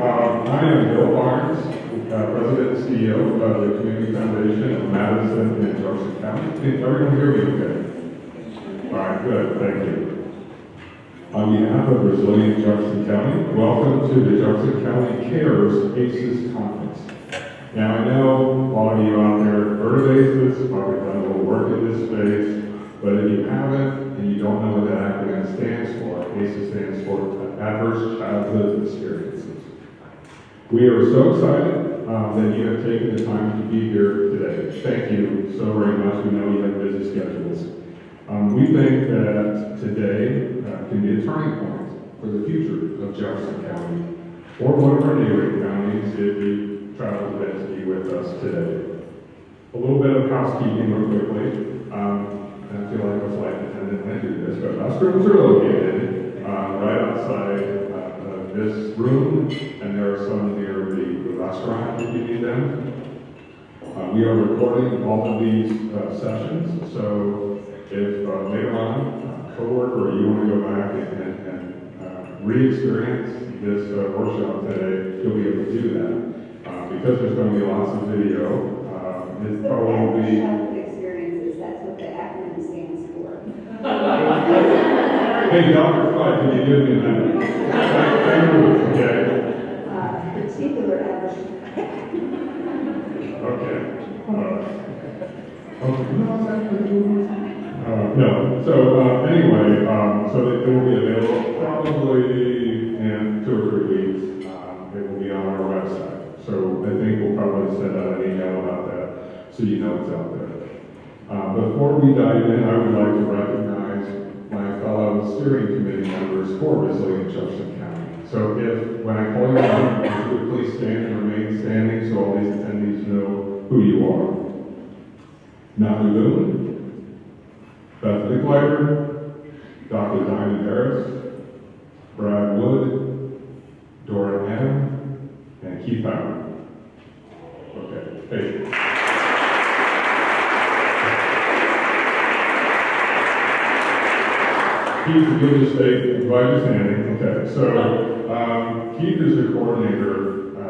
I am Bill Barnes, President and CEO of the Community Foundation of Madison and Jefferson County. Can everyone hear me okay? All right, good, thank you. On behalf of Resilient Jefferson County, welcome to the Jefferson County Cares ACEs Conference. Now, I know a lot of you out there heard of ACEs, probably done a little work in this space, but if you haven't and you don't know what that acronym stands for, ACEs stands for Adverse Childhood Experiences. We are so excited that you have taken the time to be here today. Thank you so very much. We know you have busy schedules. We think that today can be a turning point for the future of Jefferson County or one of our neighboring counties if you travel to be with us today. A little bit of housekeeping real quickly. I feel like a flight attendant when I do this, but restrooms are located right outside this room, and there are some near the restaurant if you need them. We are recording all of these sessions, so if later on, a coworker or you want to go back and re-experience this workshop today, you'll be able to do that. Because there's going to be lots of video, it's probably experiences, that's what the acronym stands for. Hey, Dr. Clyde, can you give me that? Okay. Particular adverse. Okay. No. So anyway, so it will be available probably in 2 or 3 weeks. It will be on our website. So I think we'll probably send out an email about that so you know it's out there. Before we dive in, I would like to recognize my fellow steering committee members for Resilient Jefferson County. So when I call you out, if you would please stand and remain standing so all these attendees know who you are. Matthew Boone, Beth Licklider, Dr. Diamond Harris, Brad Wood, Dora Adam, and Keith Howard. Okay, hey. Keith, if you'll just stay by your standing. Okay, so Keith is the coordinator.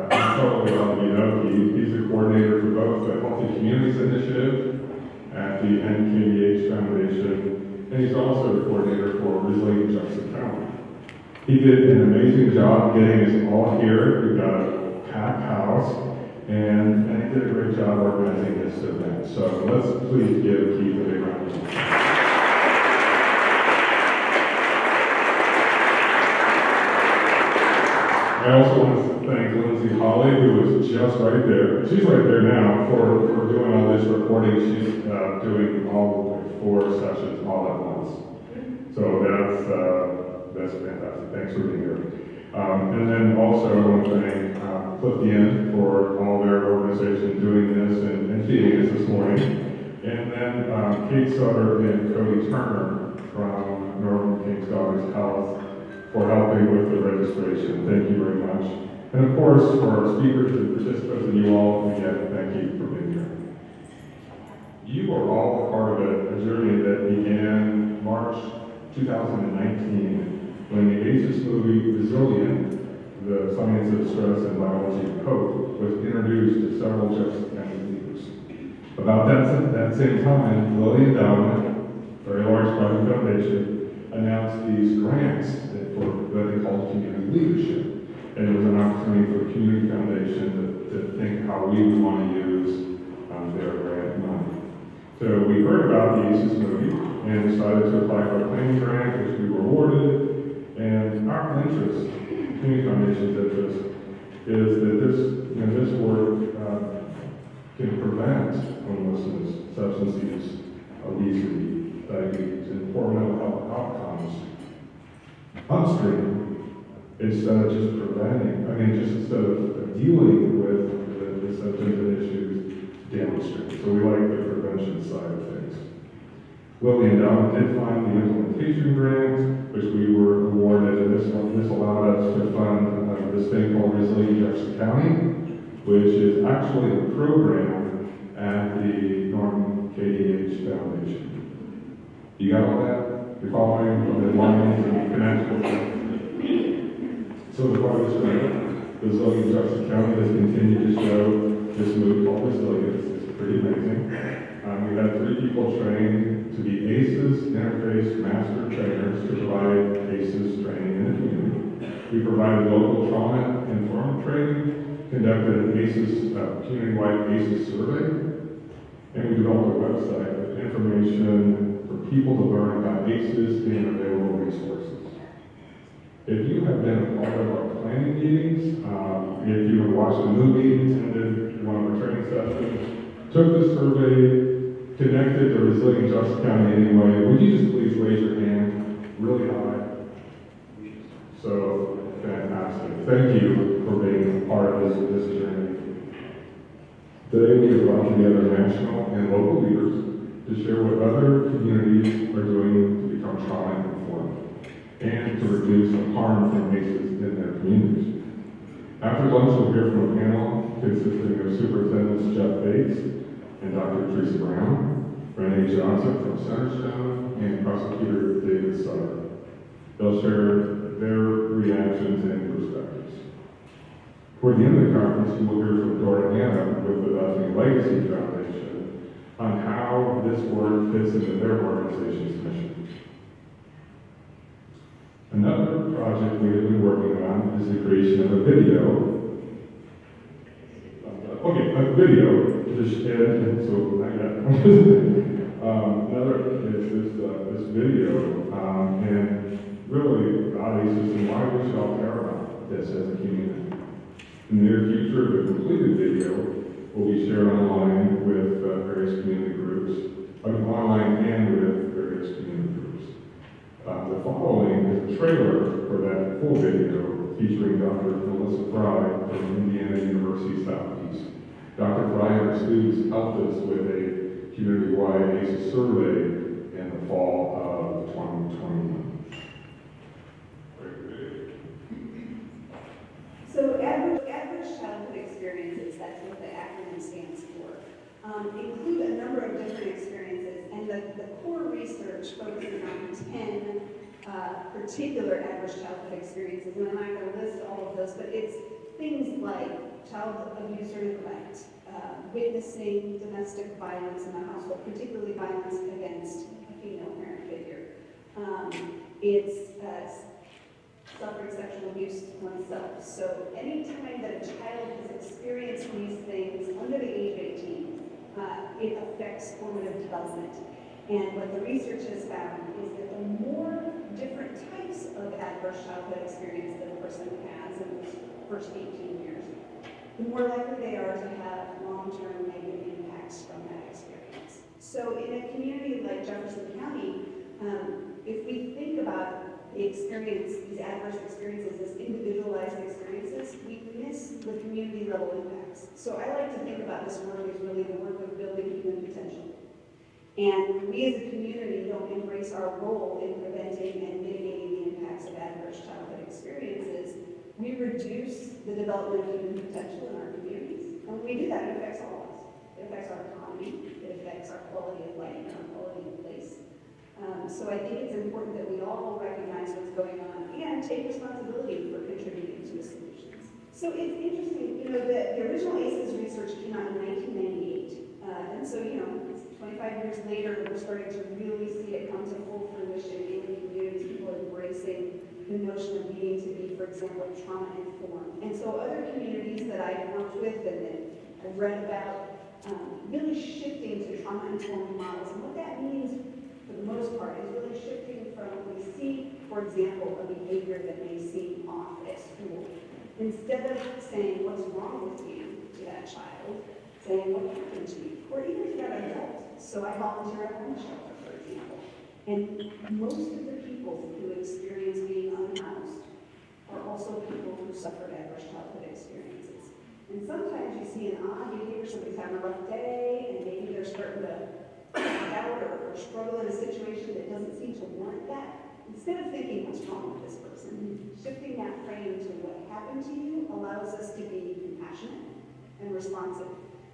Probably a lot of you know Keith. He's the coordinator for both the Healthy Communities Initiative at the NKDH Foundation, and he's also the coordinator for Resilient Jefferson County. He did an amazing job getting us all here. We've got a packed house, and he did a great job organizing this event. So let's please give Keith a big round of applause. I also want to thank Lindsay Holly, who was just right there. She's right there now for doing all this recording. She's doing all 4 sessions all at once. So that's fantastic. Thanks for being here. And then also I want to thank Cliff Inn for all their organization doing this and feeding us this morning. And then Kate Sutter and Cody Turner from Northern Kings Daughters Health for helping with the registration. Thank you very much. And of course, for our speakers and participants and you all, again, thank you for being here. You are all a part of a journey that began March 2019 when the ACEs movie Resilient, the Science of Stress and Biology of Hope, was introduced to several Jefferson County leaders. About that same time, Lilly Endowment, a very large private foundation, announced these grants for what they called community leadership. And it was an opportunity for the Community Foundation to think how we would want to use their grant money. So we heard about the ACEs movie and decided to apply for a planning grant, which we were awarded. And our interest, Community Foundation's interest, is that this work can prevent homelessness, substance use, obesity, diabetes, and poor mental health outcomes upstream instead of just preventing, instead of dealing with the symptoms and issues downstream. So we like the prevention side of things. Lilly Endowment did find the implementation grant, which we were awarded, and this allowed us to fund this thing called Resilient Jefferson County, which is actually a program at the Northern KDH Foundation. You got all that? You're following the lines and connections? So the part of this grant Resilient Jefferson County has continued to show this move called resilience. It's pretty amazing. We had 3 people trained to be ACEs, interface master trainers to provide ACEs training in the community. We provided local trauma-informed training, conducted an ACEs, community-wide ACEs survey, and we developed a website with information for people to learn about ACEs and available resources. If you have been a part of our planning meetings, if you have watched a movie, attended one of our training sessions, took the survey, connected to Resilient Jefferson County anyway, would you just please raise your hand really high? So, fantastic. Thank you for being a part of this journey. Today we have brought together national and local leaders to share what other communities are doing to become trauma-informed and to reduce the harm from ACEs in their communities. After lunch, we'll hear from a panel consisting of Superintendents Jeff Bates and Dr. Teresa Brown, Renee Johnson from Centerstone, and Prosecutor David Sutter. They'll share their reactions and perspectives. Toward the end of the conference, you will hear from Dora Hanna with the Bethany Legacy Foundation on how this work fits into their organization's mission. Another project we have been working on is the creation of a video. A video to share, so not yet. Another is this video, and really about ACEs and why we should all care about this as a community. In the near future, the completed video will be shared online with various community groups, online and with various community groups. The following is a trailer for that full video featuring Dr. Melissa Fry from Indiana University Southeast. Dr. Fry and her students helped us with a community-wide ACEs survey in the fall of 2021. So average childhood experiences, that's what the acronym stands for, include a number of different experiences, and the core research focuses on 10 particular average childhood experiences, and I'm not going to list all of those, but it's things like child abuse or neglect, witnessing domestic violence in the household, particularly violence against a female parent figure. It's suffering sexual abuse oneself. So anytime that a child has experienced these things under the age of 18, it affects formative development. And what the research has found is that the more different types of adverse childhood experience that a person has in those first 18 years, the more likely they are to have long-term negative impacts from that experience. So in a community like Jefferson County, if we think about the experience, these adverse experiences as individualized experiences, we miss the community level impacts. So I like to think about this work as really the work of building human potential. And when we as a community don't embrace our role in preventing and mitigating the impacts of adverse childhood experiences, we reduce the development of human potential in our communities. And when we do that, it affects all of us. It affects our economy, it affects our quality of life and our quality of place. So I think it's important that we all recognize what's going on and take responsibility for contributing to the solutions. So it's interesting, the original ACEs research came out in 1998. And so, 25 years later, we're starting to really see it come to full fruition in communities, people embracing the notion of needing to be, for example, trauma-informed. And so other communities that I've worked with and that I've read about really shifting to trauma-informed models. And what that means, for the most part, is really shifting from when we see, for example, a behavior that may seem off at school. Instead of saying, what's wrong with you to that child, saying, what happened to you? Or even to that adult. So I volunteer at home shelter, for example. And most of the people who experience being unhoused are also people who suffered adverse childhood experiences. And sometimes you see an odd behavior, somebody's having a rough day, and maybe they're starting to out or struggle in a situation that doesn't seem to warrant that. Instead of thinking, what's wrong with this person, shifting that frame to what happened to you allows us to be compassionate and responsive.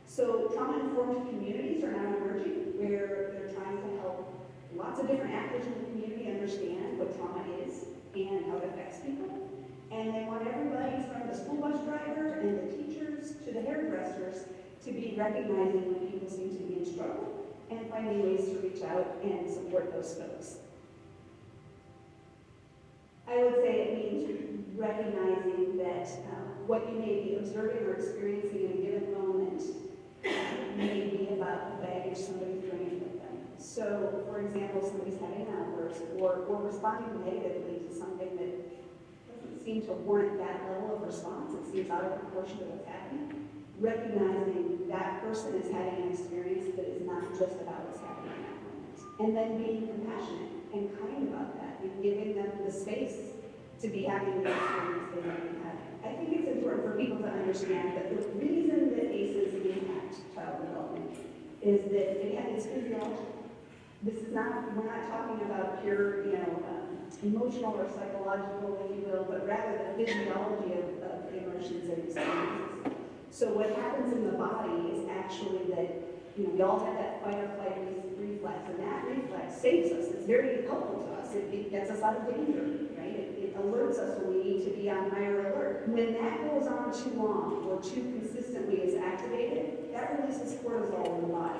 So trauma-informed communities are now emerging, where they're trying to help lots of different actors in the community understand what trauma is and how it affects people. And they want everybody from the school bus driver to be recognizing when people seem to be in struggle and finding ways to reach out and support those folks. I would say it means recognizing that what you may be observing or experiencing in a given moment may be about the baggage somebody's bringing with them. So, for example, somebody's having an outburst or responding negatively to something that doesn't seem to warrant that level of response. It seems out of proportion to what's happening. Recognizing that person is having an experience that is not just about what's happening in that moment. And then being compassionate and kind about that and giving them the space to be having the experience they might be having. I think it's important for people to understand that the reason that ACEs impact child development is that it has its physiology. This is not, we're not talking about pure, emotional or psychological, if you will, but rather the physiology of emotions and experiences. So what happens in the body is actually that, we all have that fight or flight reflex, and that reflex saves us. It's very helpful to us. It gets us out of danger, right? It alerts us when we need to be on higher alert. When that goes on too long or too consistently is activated, that releases cortisol in the body.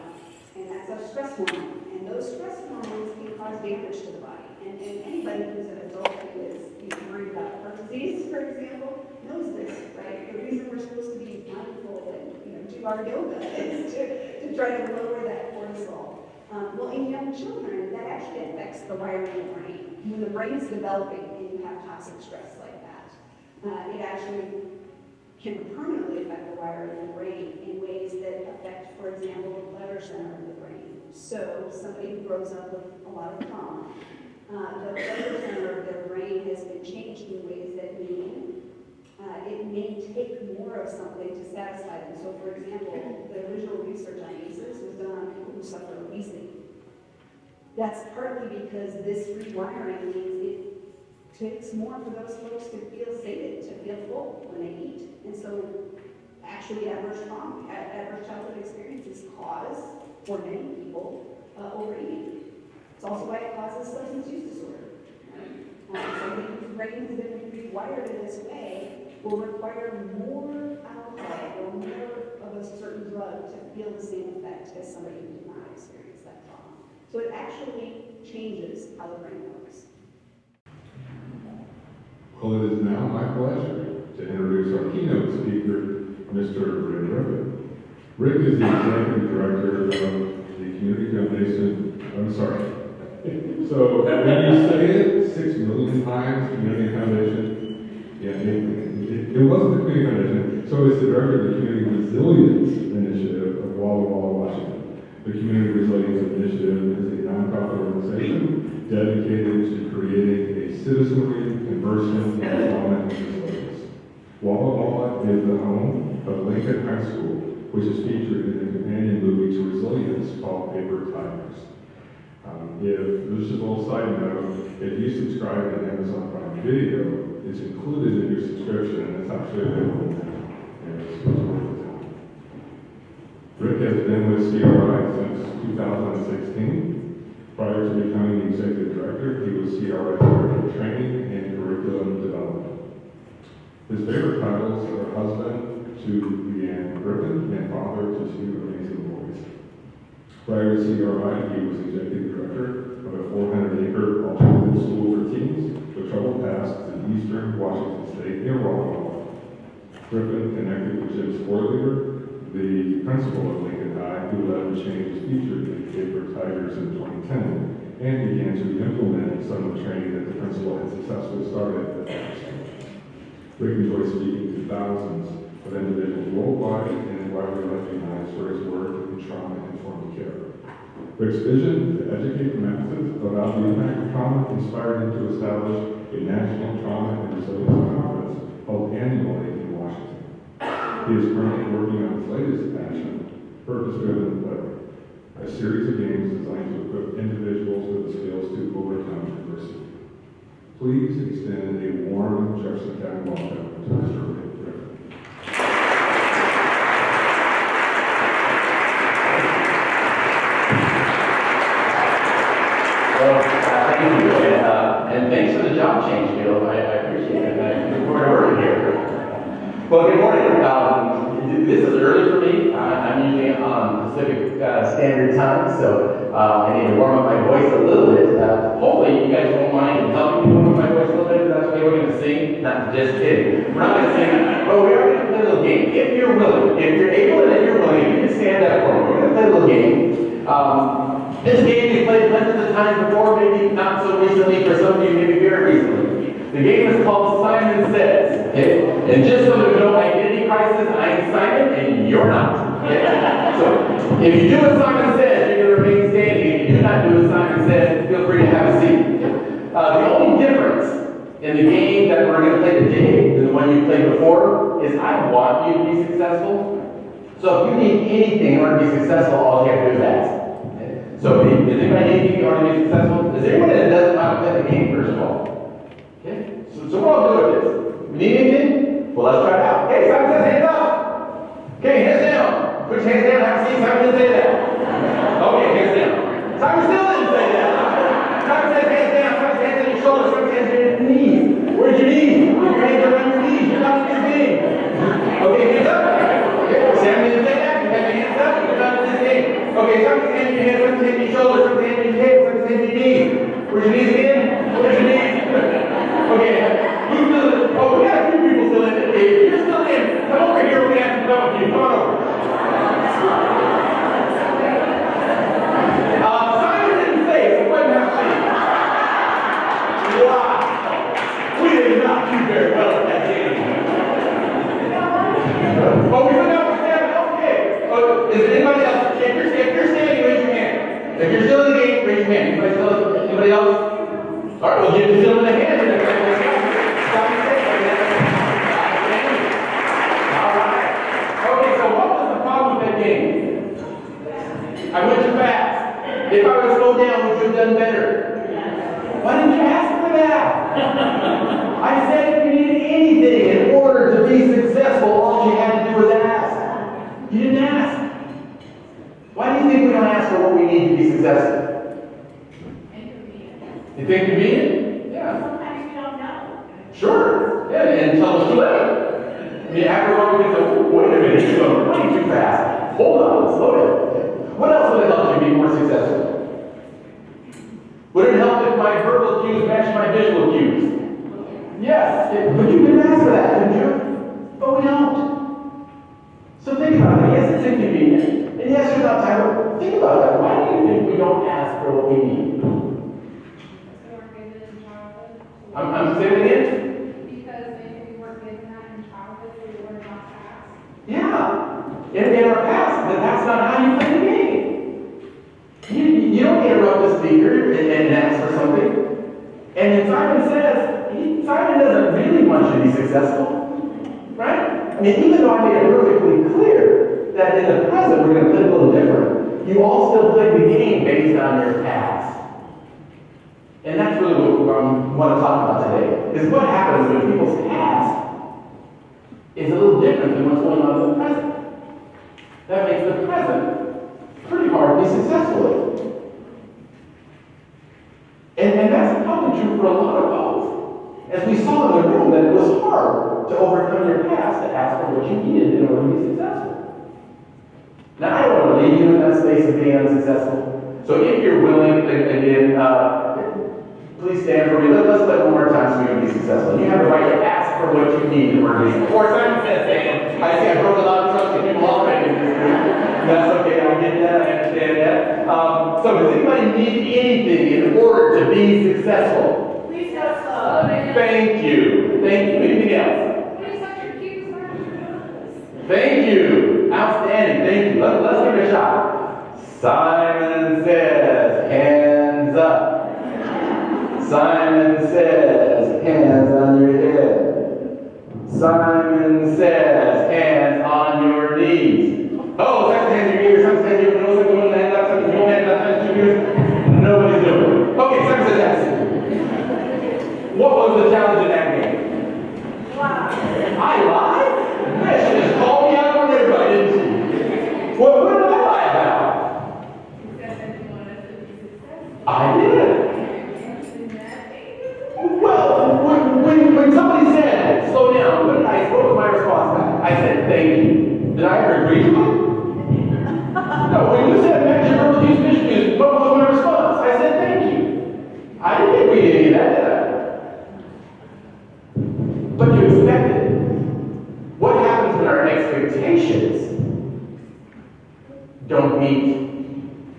And that's a stress hormone. And those stress hormones can cause damage to the body. And anybody who's an adult who is worried about heart disease, for example, knows this, right? The reason we're supposed to be mindful and do our yoga is to try to lower that cortisol. Well, in young children, that actually affects the wiring of the brain. When the brain is developing and you have toxic stress like that, it actually can permanently affect the wiring of the brain in ways that affect, for example, the pleasure center of the brain. So somebody who grows up with a lot of trauma, the pleasure center of their brain has been changed in ways that mean it may take more of something to satisfy them. So, for example, the original research on ACEs was done on people who suffer obesity. That's partly because this rewiring means it takes more for those folks to feel sated, to feel full when they eat. And so, actually, adverse childhood experiences cause, for many people, overeating. It's also why it causes substance use disorder. Somebody whose brain has been rewired in this way will require more alcohol or more of a certain drug to feel the same effect as somebody who did not experience that trauma. So it actually changes how the brain works. Well, it is now my pleasure to introduce our keynote speaker, Mr. Rick Griffin. Rick is the Executive Director of the Community Foundation. I'm sorry. So when you say it 6 million times, Community Foundation, yeah, it wasn't the Community Foundation. So it's the Director of the Community Resilience Initiative of Walla Walla, Washington. The Community Resilience Initiative is a nonprofit organization dedicated to creating a citizenry conversion and trauma and resilience. Walla Walla is the home of Lincoln High School, which is featured in the companion movie to Resilience called Paper Tigers. If just a little side note, if you subscribe to Amazon Prime Video, it's included in your subscription, and it's actually available now. And it's worth the time. Rick has been with CRI since 2016. Prior to becoming the Executive Director, he was CRI Director of Training and Curriculum Development. His favorite titles are husband to Leanne Griffin and father to 2 amazing boys. Prior to CRI, he was Executive Director of a 400-acre alternative school for teens with troubled past in eastern Washington State near Walla Walla. Griffin connected with Jim Sportleader, the principal of Lincoln High, who led the changes featured in Paper Tigers in 2010, and began to implement some of the training that the principal had successfully started at that school. Rick enjoys speaking to thousands of individuals worldwide and is widely recognized for his work in trauma-informed care. Rick's vision to educate the masses about the impact of trauma inspired him to establish a national trauma and resilience conference held annually in Washington. He is currently working on his latest passion, purpose-driven play, a series of games designed to equip individuals with the skills to overcome adversity. Please extend a warm Jefferson County welcome to Mr. Rick Griffin. Well, thank you, and thanks for the job change, Bill. I appreciate it. I look forward to working here. Well, good morning. This is early for me. I'm Pacific Standard Time, so I need to warm up my voice a little bit. Hopefully you guys won't mind helping me warm up my voice a little bit, because that's the way we're going to sing. Not just kidding. We're not going to sing, but we are going to play a little game. If you're willing, if you're able and if you're willing, you can stand up for me. We're going to play a little game. This game we played hundreds of times before, maybe not so recently, for some of you, maybe very recently. The game is called Simon Says. Okay? And just so there's no identity crisis, I'm Simon and you're not. Okay? So if you do what Simon says, you're going to remain standing. If you do not do what Simon says, feel free to have a seat. The only difference in the game that we're going to play today than the one you played before is I want you to be successful. So if you need anything in order to be successful, all you have to do is ask. Okay? So does anybody need anything in order to be successful? Is there anyone that doesn't want to play the game, first of all? Okay? So what I'll do with this. We need anything? Well, let's try it out. Okay, Simon says hands up. Okay, hands down. Put your hands down. Have a seat. Simon didn't say that. Okay, hands down. Simon still didn't say that. Simon says hands down. Simon says hands on your shoulders. Simon says hands on your knees. Where's your knees? If your hands are on your knees, you're not in this game. Okay, hands up. Okay, Simon didn't say that. You have your hands up. You're not in this game. Okay, Simon's hands on your head. Simon's hands on your shoulders. Simon's hands on your hips. Simon's hands on your knees. Where's your knees again? Where's your knees? Okay, who's still? Oh, we got a few people still in it. If you're still in, come over here. We're gonna have some fun with you. Come on over. Simon didn't say it, so go ahead and have a seat. Wow, we did not do very well at that game. Oh, we went out for 7. Okay. Oh, is there anybody else? If you're standing, raise your hand. If you're still in the game, raise your hand. Anybody else? All right, we'll give you some of the hand. I went too fast. If I would slow down, would you have done better? Why didn't you ask for that? I said if you needed anything in order to be successful, all you had to do was ask. You didn't ask. Why do you think we don't ask for what we need to be successful? Inconvenient. You think convenient? Yeah. Sometimes we don't know. Sure. Yeah, and until it's too late. I mean, after a while, we can say, oh, wait a minute, you're going way too fast. Hold on, slow down. What else would it help you be more successful? Would it help if my verbal cues match my visual cues? Yes, but you didn't ask for that, didn't you? But we don't. So think about it. Yes, it's inconvenient. And yes, there's not time, but think about that. Why do you think we don't ask for what we need? I'm saying it again? Because maybe we weren't given that in childhood, so we were not asked. Yeah. In our past, but that's not how you play the game. You don't interrupt the speaker and ask for something. And then Simon says, Simon doesn't really want you to be successful. Right? I mean, even though I made it perfectly clear that in the present we're going to play a little different, you all still play the game based on your past. And that's really what I want to talk about today, is what happens when people's past is a little different than what's going on in the present. That makes the present pretty hard to be successful in. And that's probably true for a lot of folks. As we saw in the room, that it was hard to overcome your past to ask for what you needed in order to be successful. Now, I don't want to leave you in that space of being unsuccessful. So if you're willing, again, please stand for me. Let's play one more time so we can be successful. You have the right to ask for what you need in order to be successful. Or Simon says, Dan, I see I broke a lot of trust in people already in this group. That's okay, I get that, I understand that. So does anybody need anything in order to be successful? Please go slow. Thank you. Thank you. Anything else? Please let your cues learn. Thank you. Outstanding. Thank you. Let's give it a shot. Simon says, hands up. Simon says, hands on your head. Simon says, hands on your knees. Oh, sometimes hands on your ears, sometimes your nose, sometimes your hand up, sometimes your hand up, sometimes your ears. Nobody's doing it. Okay, Simon says yes. What was the challenge in that game? Lie. I lied? Yeah, she just called me out on everybody, didn't she? What did I lie about? You said that you wanted us to be successful. I did. In that case. Well, when somebody said, slow down, what was my response back? I said, thank you. Did I ever agree to it? No, when you said match your verbal use mission music, what was my response? I said thank you. I didn't think we did any of that, did I? But you expected it. What happens when our expectations don't meet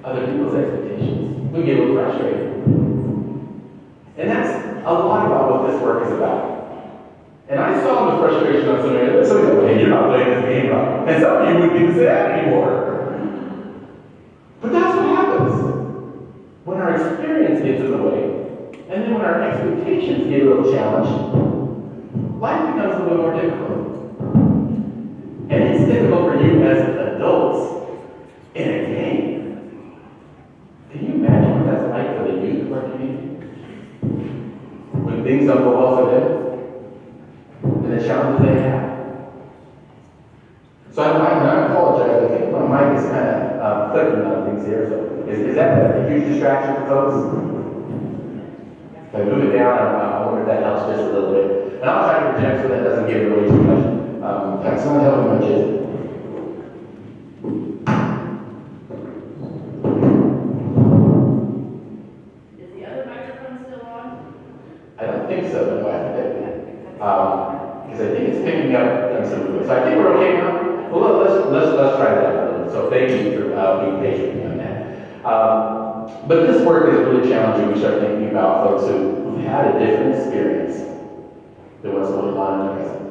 other people's expectations? We get a little frustrated. And that's a lot about what this work is about. And I saw the frustration on some of you. Some of you, hey, you're not playing this game right. And some of you wouldn't even say that anymore. But that's what happens when our experience gets in the way, and then when our expectations get a little challenged, life becomes a little more difficult. And it's difficult for you as adults in a game. Can you imagine what that's like for the youth of our community? When things don't go well for them, and the challenges they have. So I apologize. I think my mic is kind of clicking on things here. So is that a huge distraction for folks? If I move it down, I wonder if that helps just a little bit. And I'll try to project so that doesn't give it away too much. That's not helping much, is it? Is the other microphone still on? I don't think so, no, because I think it's picking up on some movement. So I think we're okay now. Well, let's try that a little. So thank you for being patient with me on that. But this work is really challenging. We start thinking about folks who've had a different experience than what's going on in the present,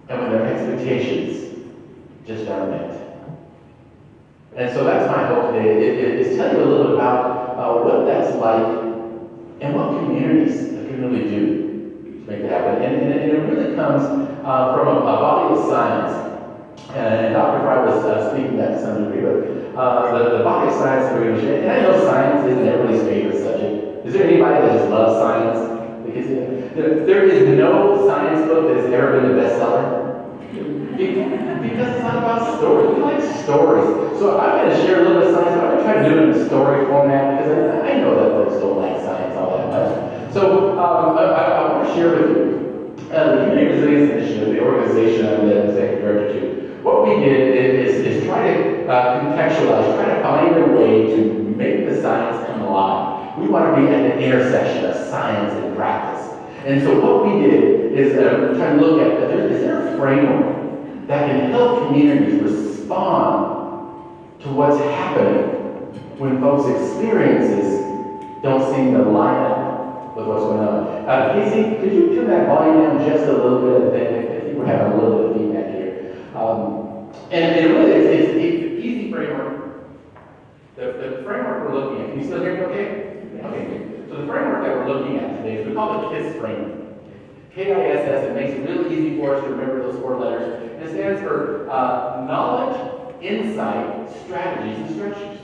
and when their expectations just aren't met. And so that's my hope today, is tell you a little bit about what that's like and what communities can really do to make that happen. And it really comes from a body of science. And Dr. Fry was speaking that to some degree, but the body of science that we're going to share, and I know science isn't everybody's favorite subject. Is there anybody that just loves science? Because there is no science book that has ever been a bestseller. Because it's not about stories. We like stories. So I'm going to share a little bit of science, but I'm going to try to do it in story format because I know that folks don't like science all that much. So I want to share with you the Community Resilience Initiative, the organization I'm the executive director to. What we did is try to contextualize, try to find a way to make the science come alive. We want to be at the intersection of science and practice. And so what we did is try to look at, is there a framework that can help communities respond to what's happening when folks' experiences don't seem to line up with what's going on? Casey, could you turn that volume down just a little bit? I think we're having a little bit of feedback here. And it really it's an easy framework. The framework we're looking at, can you still hear me okay? Okay. So the framework that we're looking at today is we call it KISS framework. KISS, it makes it really easy for us to remember those 4 letters. And it stands for knowledge, insight, strategies, and structures.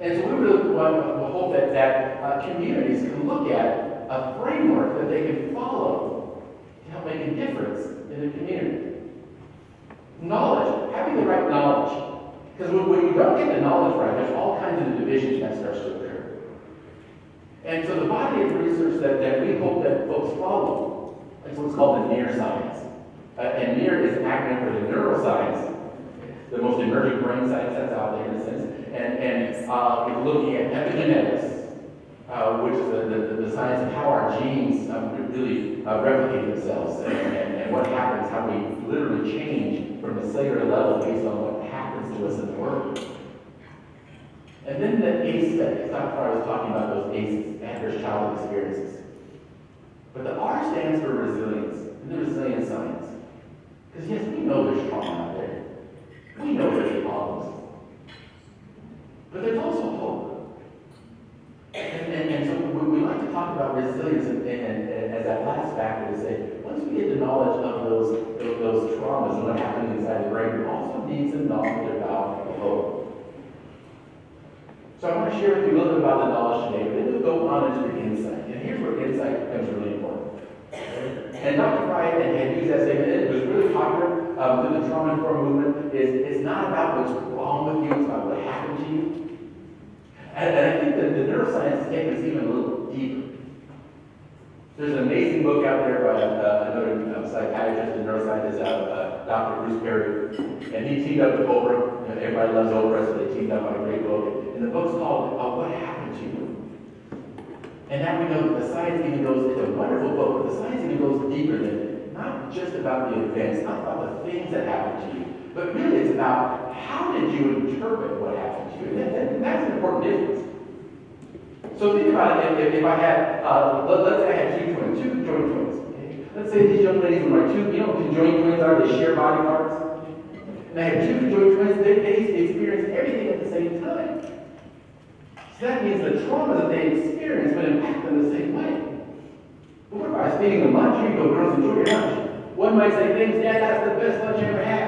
And so we really want to hope that communities can look at a framework that they can follow to help make a difference in the community. Knowledge, having the right knowledge. Because when you don't get the knowledge right, there's all kinds of division that starts to occur. And so the body of research that we hope that folks follow is what's called the NEAR science. And NEAR is an acronym for the neuroscience, the most emerging brain science that's out there in a sense. And we're looking at epigenetics, which is the science of how our genes really replicate themselves and what happens, how we literally change from the cellular level based on what happens to us in the world. And then the ACE studies. Dr. Fry was talking about those ACEs, adverse childhood experiences. But the R stands for resilience, and the resilience science. Because yes, we know there's trauma out there. We know there's problems. But there's also hope. And so we like to talk about resilience and as that last factor to say, once we get the knowledge of those traumas and what happens inside the brain, we also need some knowledge about hope. So I want to share with you a little bit about the knowledge today, but then we'll go on into the insight. And here's where insight becomes really important. And Dr. Fry had used that statement, it was really popular through the trauma-informed movement, it's not about what's wrong with you, it's about what happened to you. And I think that the neuroscience is taking us even a little deeper. There's an amazing book out there by another psychiatrist and neuroscientist out of Dr. Bruce Perry, and he teamed up with Oprah. You know, everybody loves Oprah, so they teamed up on a great book. And the book's called What Happened to You? And now we know that the science even goes, it's a wonderful book, but the science even goes deeper than it. Not just about the events, not about the things that happened to you, but really it's about how did you interpret what happened to you. And that's an important difference. So think about it, if I had, let's say I had two joint twins. Okay? Let's say these young ladies were my two, you know what conjoined twins are? They share body parts. And I had two conjoined twins, they experienced everything at the same time. So that means the trauma that they experience would impact them the same way. But what if I was feeding them lunch? Here you go, girls, enjoy your lunch. One might say, thanks, Dad, that's the best lunch I ever had.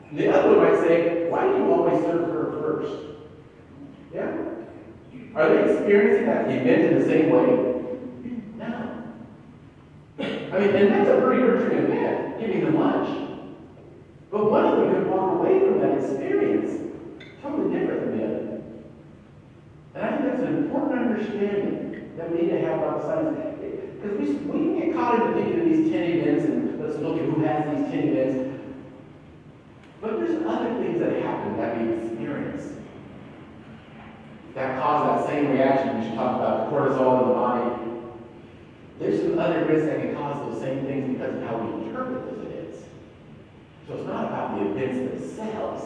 And the other one might say, why do you always serve her first? Yeah? Are they experiencing that event in the same way? No. I mean, and that's a pretty nurturing event, giving them lunch. But one of them could walk away from that experience totally different than the other. And I think that's an important understanding that we need to have about science. Because we get caught into thinking of these 10 events and let's look at who has these 10 events. But there's other things that happen that we experience that cause that same reaction we should talk about, the cortisol in the body. There's some other risks that can cause those same things because of how we interpret those events. So it's not about the events themselves.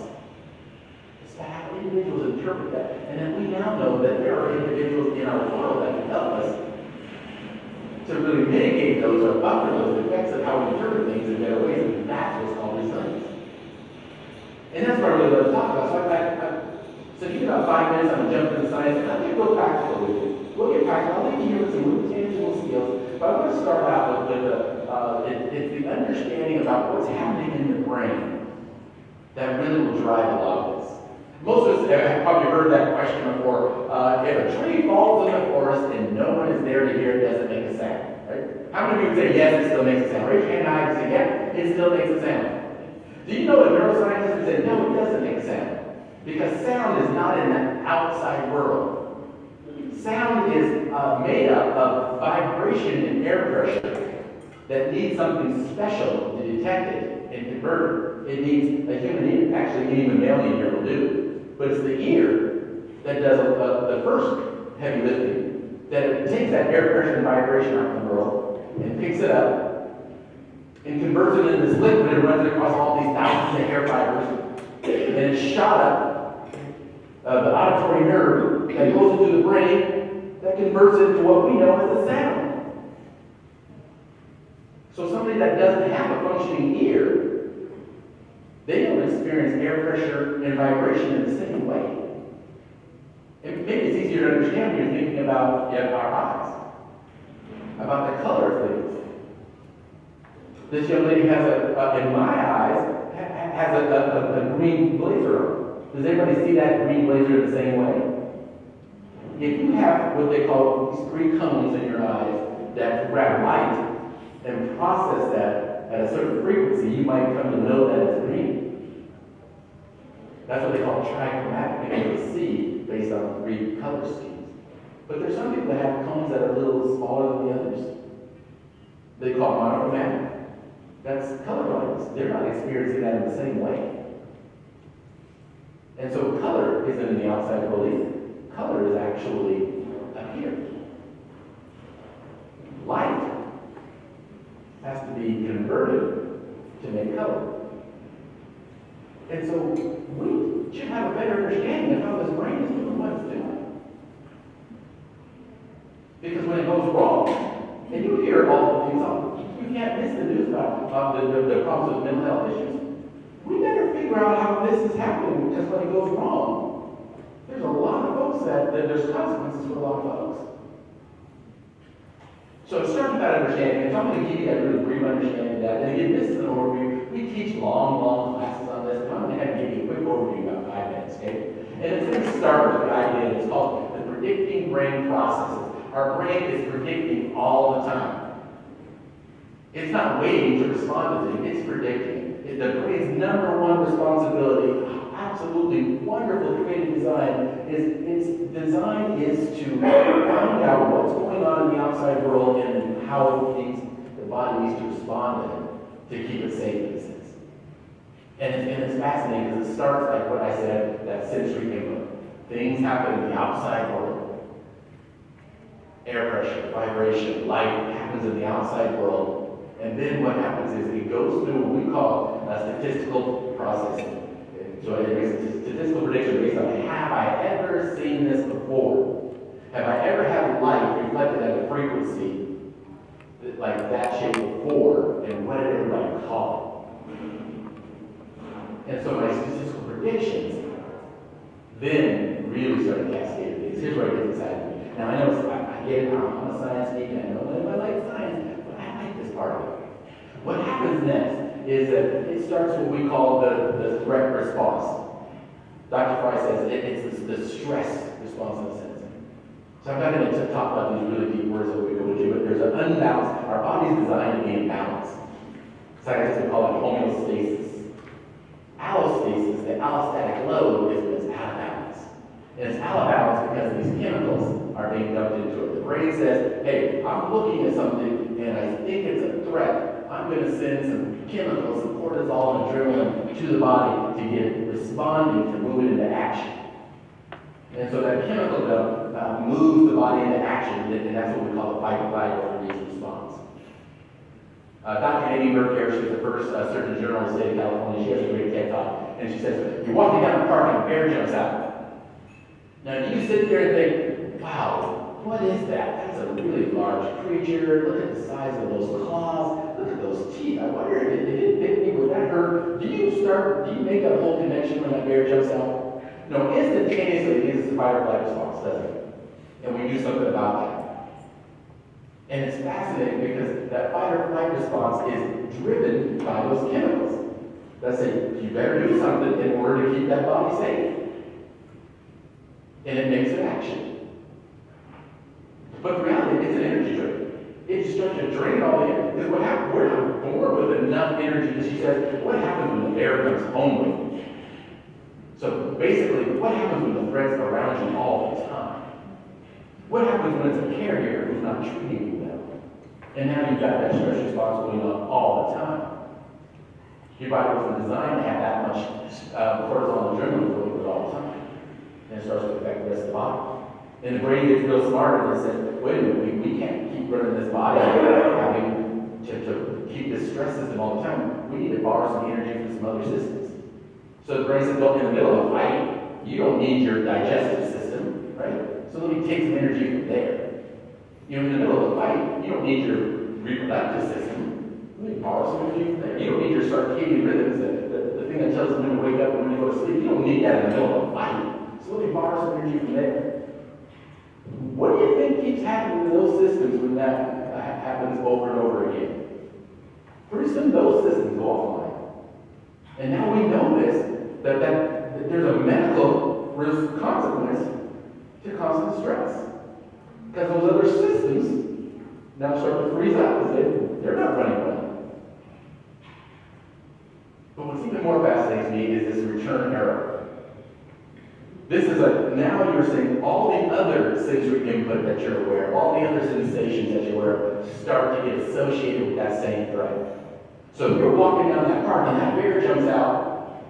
It's about how individuals interpret that. And then we now know that there are individuals in our world that can help us to really mitigate those or buffer those effects of how we interpret things in better ways. And that's what's called resilience. And that's what I really love to talk about. So give me about 5 minutes, I'm going to jump into science, and I'll get real practical with you. We'll get practical. I'll leave you here with some really tangible skills. But I want to start out with it's the understanding about what's happening in the brain that really will drive a lot of this. Most of us have probably heard that question before. If a tree falls in the forest and no one is there to hear it, does it make a sound? Right? How many people say, yes, it still makes a sound? Raise your hand high and say, yeah, it still makes a sound. Do you know a neuroscientist who said, no, it doesn't make a sound? Because sound is not in the outside world. Sound is made up of vibration and air pressure that needs something special to detect it and convert it. It needs a human ear, actually even a mammalian ear will do. But it's the ear that does the first heavy lifting, that it takes that air pressure and vibration out of the world and picks it up and converts it into this liquid and runs it across all these thousands of hair fibers. And it's shot up the auditory nerve that goes into the brain that converts it into what we know as a sound. So somebody that doesn't have a functioning ear, they don't experience air pressure and vibration in the same way. And maybe it's easier to understand when you're thinking about our eyes, about the color of things. This young lady has in my eyes, has a green blazer on. Does everybody see that green blazer in the same way? If you have what they call these 3 cones in your eyes that grab light and process that at a certain frequency, you might come to know that it's green. That's what they call trichromatic, being able to see based on 3 color schemes. But there's some people that have cones that are a little smaller than the others. They call it monochromatic. That's color blindness. They're not experiencing that in the same way. And so color isn't in the outside world either. Color is actually up here. Light has to be converted to make color. And so we should have a better understanding of how this brain is doing what it's doing. Because when it goes wrong, and you hear all the things, you can't miss the news about the problems with mental health issues. We better figure out how this is happening, because when it goes wrong, there's a lot of folks that there's consequences for a lot of folks. So it starts with that understanding, and so I'm going to give you that really brief understanding of that. And again, this is an overview. We teach long classes on this, but I'm going to have to give you a quick overview in about 5 minutes, okay? And it's going to start with the idea that it's called the predicting brain processes. Our brain is predicting all the time. It's not waiting to respond to things, it's predicting. The brain's number one responsibility, absolutely wonderful creative design, its design is to find out what's going on in the outside world and how the body needs to respond to it to keep it safe in a sense. And it's fascinating because it starts like what I said, that sensory input. Things happen in the outside world. Air pressure, vibration, light happens in the outside world. And then what happens is it goes through what we call statistical processing. So it makes a statistical prediction based on, have I ever seen this before? Have I ever had light reflected at a frequency like that shape before? And what did everybody call it? And so my statistical predictions then really started cascading things. Here's where it gets exciting me. Now I know I get it, I'm a science geek, and I know I like science, but I like this part of it. What happens next is that it starts what we call the threat response. Dr. Fry says it's the stress response in a sense. So I'm not going to talk about these really deep words that we go into, but there's an unbalance. Our body's designed to be in balance. Scientists would call it homeostasis. Allostasis, the allostatic load, is when it's out of balance. And it's out of balance because these chemicals are being dumped into it. The brain says, hey, I'm looking at something and I think it's a threat. I'm going to send some chemicals, some cortisol and adrenaline to the body to get it responding, to move it into action. And so that chemical dump moves the body into action, and that's what we call the fight, flight, or freeze response. Dr. Amy Burke here, she's the first Surgeon General in the state of California. She has a great TED Talk, and she says, you're walking down the park and a bear jumps out. Now, do you sit there and think, wow, what is that? That's a really large creature. Look at the size of those claws. Look at those teeth. I wonder if it bit me, would that hurt? Do you make that whole connection when that bear jumps out? No, instantaneously it is a fight or flight response, doesn't it? And we do something about that. And it's fascinating because that fight or flight response is driven by those chemicals that say, you better do something in order to keep that body safe. And it makes an action. But in reality, it's an energy drain. It just starts to drain all the energy. Because what happens, we're not born with enough energy, as she says, what happens when the bear comes home with you? So basically, what happens when the threats are around you all the time? What happens when it's a caregiver who's not treating you well? And now you've got that stress response going on all the time. Your body wasn't designed to have that much cortisol and adrenaline going through all the time. And it starts to affect the rest of the body. And the brain gets real smart and it says, wait a minute, we can't keep running this body having to keep this stress system all the time. We need to borrow some energy from some other systems. So the brain says, well, in the middle of a fight, you don't need your digestive system, right? So let me take some energy from there. You know, in the middle of a fight, you don't need your reproductive system. Let me borrow some energy from there. You don't need your circadian rhythms, the thing that tells you when to wake up and when to go to sleep. You don't need that in the middle of a fight. So let me borrow some energy from there. What do you think keeps happening to those systems when that happens over and over again? Pretty soon those systems go offline. And now we know this, that there's a medical consequence to constant stress. Because those other systems now start to freeze up because they're not running well. But what's even more fascinating to me is this return error. This is now you're seeing all the other sensory input that you're aware of, all the other sensations that you're aware of start to get associated with that same threat. So if you're walking down that park and that bear jumps out,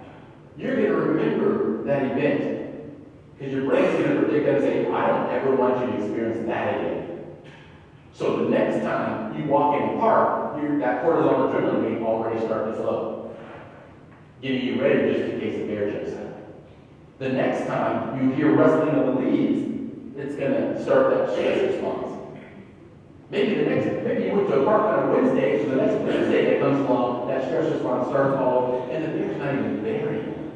you're going to remember that event. Because your brain's going to predict that and say, I don't ever want you to experience that again. So the next time you walk in the park, that cortisol adrenaline may already start to flow, getting you ready just in case a bear jumps out. The next time you hear rustling of the leaves, it's going to start that stress response. Maybe you went to a park on a Wednesday, so the next Wednesday that comes along, that stress response starts all, and the bear's not even there anymore.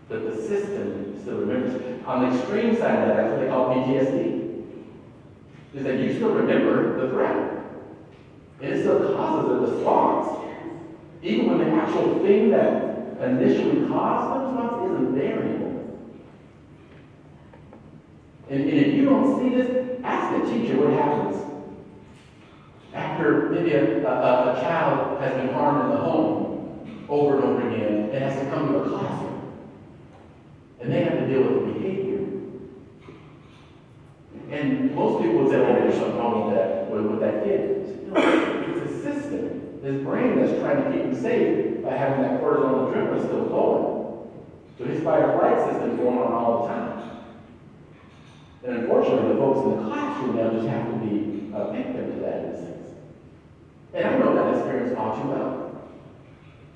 But the system still remembers. On the extreme side of that, that's what they call PTSD. Is that you still remember the threat. And it still causes a response. Even when the actual thing that initially caused the response isn't there anymore. And if you don't see this, ask the teacher what happens. After maybe a child has been harmed in the home over and over again and has to come to a classroom. And they have to deal with the behavior. And most people would say, oh, there's something wrong with that kid. No, it's a system. His brain that's just trying to keep him safe by having that cortisone adrenaline still flowing. So his fight or flight system is going on all the time. And unfortunately, the folks in the classroom now just have to be a victim to that in a sense. And I know that experience all too well.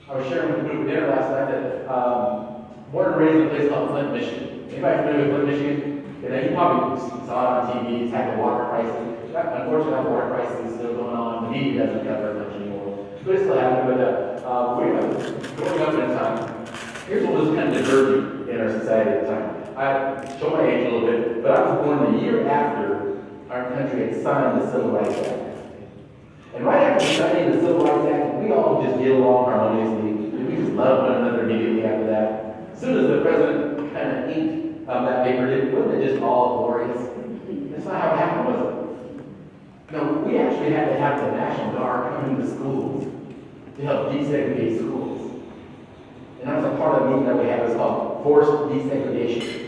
I was sharing with a group at dinner last night that born and raised in a place called Flint, Michigan. Anybody familiar with Flint, Michigan? You know, you probably saw it on TV. It's had the water crisis. Unfortunately, that water crisis is still going on. The media doesn't cover it much anymore. But it's still happening. But growing up in a time, here's what was kind of diverging in our society at the time. I show my age a little bit, but I was born the year after our country had signed the Civil Rights Act. And right after signing the Civil Rights Act, we all just get along harmoniously. We just love one another immediately after that. As soon as the president kind of inked that paper, wasn't it just all glorious? That's not how it happened, was it? No, we actually had to have the National Guard come into schools to help desegregate schools. And that was a part of the movement that we had. It was called forced desegregation.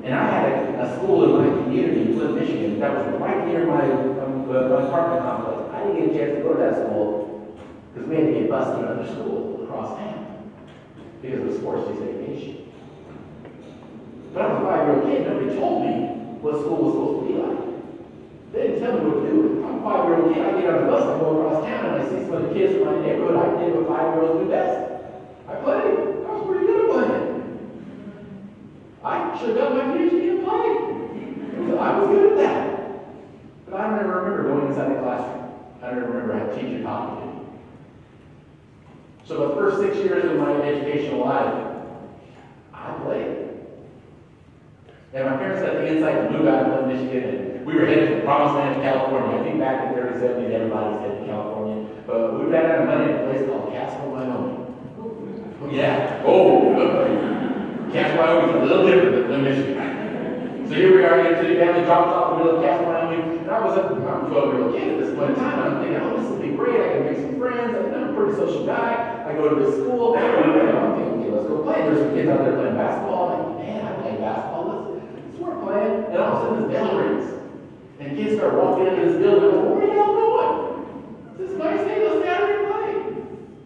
And I had a school in my community in Flint, Michigan, that was right near my apartment complex. I didn't get a chance to go to that school because we had to get bused to another school across town because it was forced desegregation. But I was a 5-year-old kid. Nobody told me what school was supposed to be like. They didn't tell me what to do. I'm a 5-year-old kid. I get on the bus, I go across town, and I see some of the kids from my neighborhood. I did what 5-year-olds do best. I played. I was pretty good at playing. I should have got my PhD in playing. I was good at that. But I don't ever remember going inside the classroom. I don't remember a teacher talking to me. So the first 6 years of my educational life, I played. And my parents had the insight to move out of Flint, Michigan, and we were headed to the promised land of California. I think back in the early 70s, everybody's headed to California. But we ran out of money at a place called Casper, Wyoming. Yeah. Casper, Wyoming is a little different than Michigan. So here we are, the family dropped off in the middle of Casper, Wyoming. And I'm a 12-year-old kid at this point in time. And I'm thinking, oh, this will be great. I can make some friends. I'm a pretty social guy. I go to this school. I'm thinking, okay, let's go play. There's some kids out there playing basketball. I'm like, man, I play basketball. Let's work playing. And all of a sudden, this bell rings. And kids start walking into this building. I'm like, where are y'all going? This is a nice day. Let's get out here and play.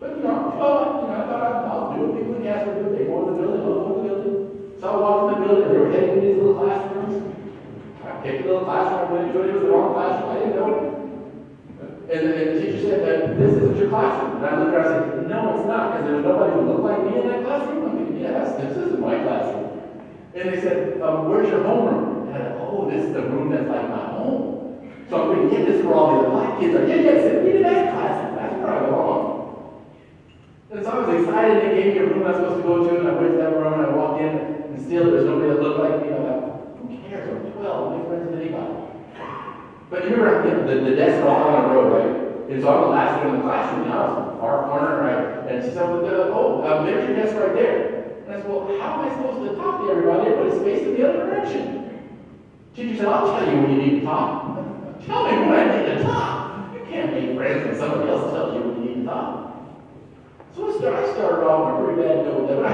But, I thought I'll do what people in Casper do. They go to the building, I'll go to the building. So I walked in the building, and they were heading to these little classrooms. I picked a little classroom, I went into it, it was the wrong classroom, I didn't know it. And the teacher said that this isn't your classroom. And I looked around and said, no, it's not, because there's nobody who looked like me in that classroom. I'm thinking, yes, this isn't my classroom. And they said, where's your homeroom? And I said, oh, this is the room that's like my home. So I'm thinking, yeah, this is where all the other black kids are. Yeah, send me to that classroom. That's where I belong. And so I was excited. They gave me a room I was supposed to go to, and I went to that room, and I walked in, and still there's nobody that looked like me. I'm like, who cares? I'm 12. I'm friends with anybody. But you remember, the desks are all on the road, right? And so I'm the last one in the classroom. And I was far corner, right? And she said, there's your desk right there. And I said, well, how am I supposed to talk to everybody? Everybody's facing the other direction. Teacher said, I'll tell you when you need to talk. Tell me when I need to talk. You can't make friends when somebody else tells you when you need to talk. So I started off on a pretty bad note. But I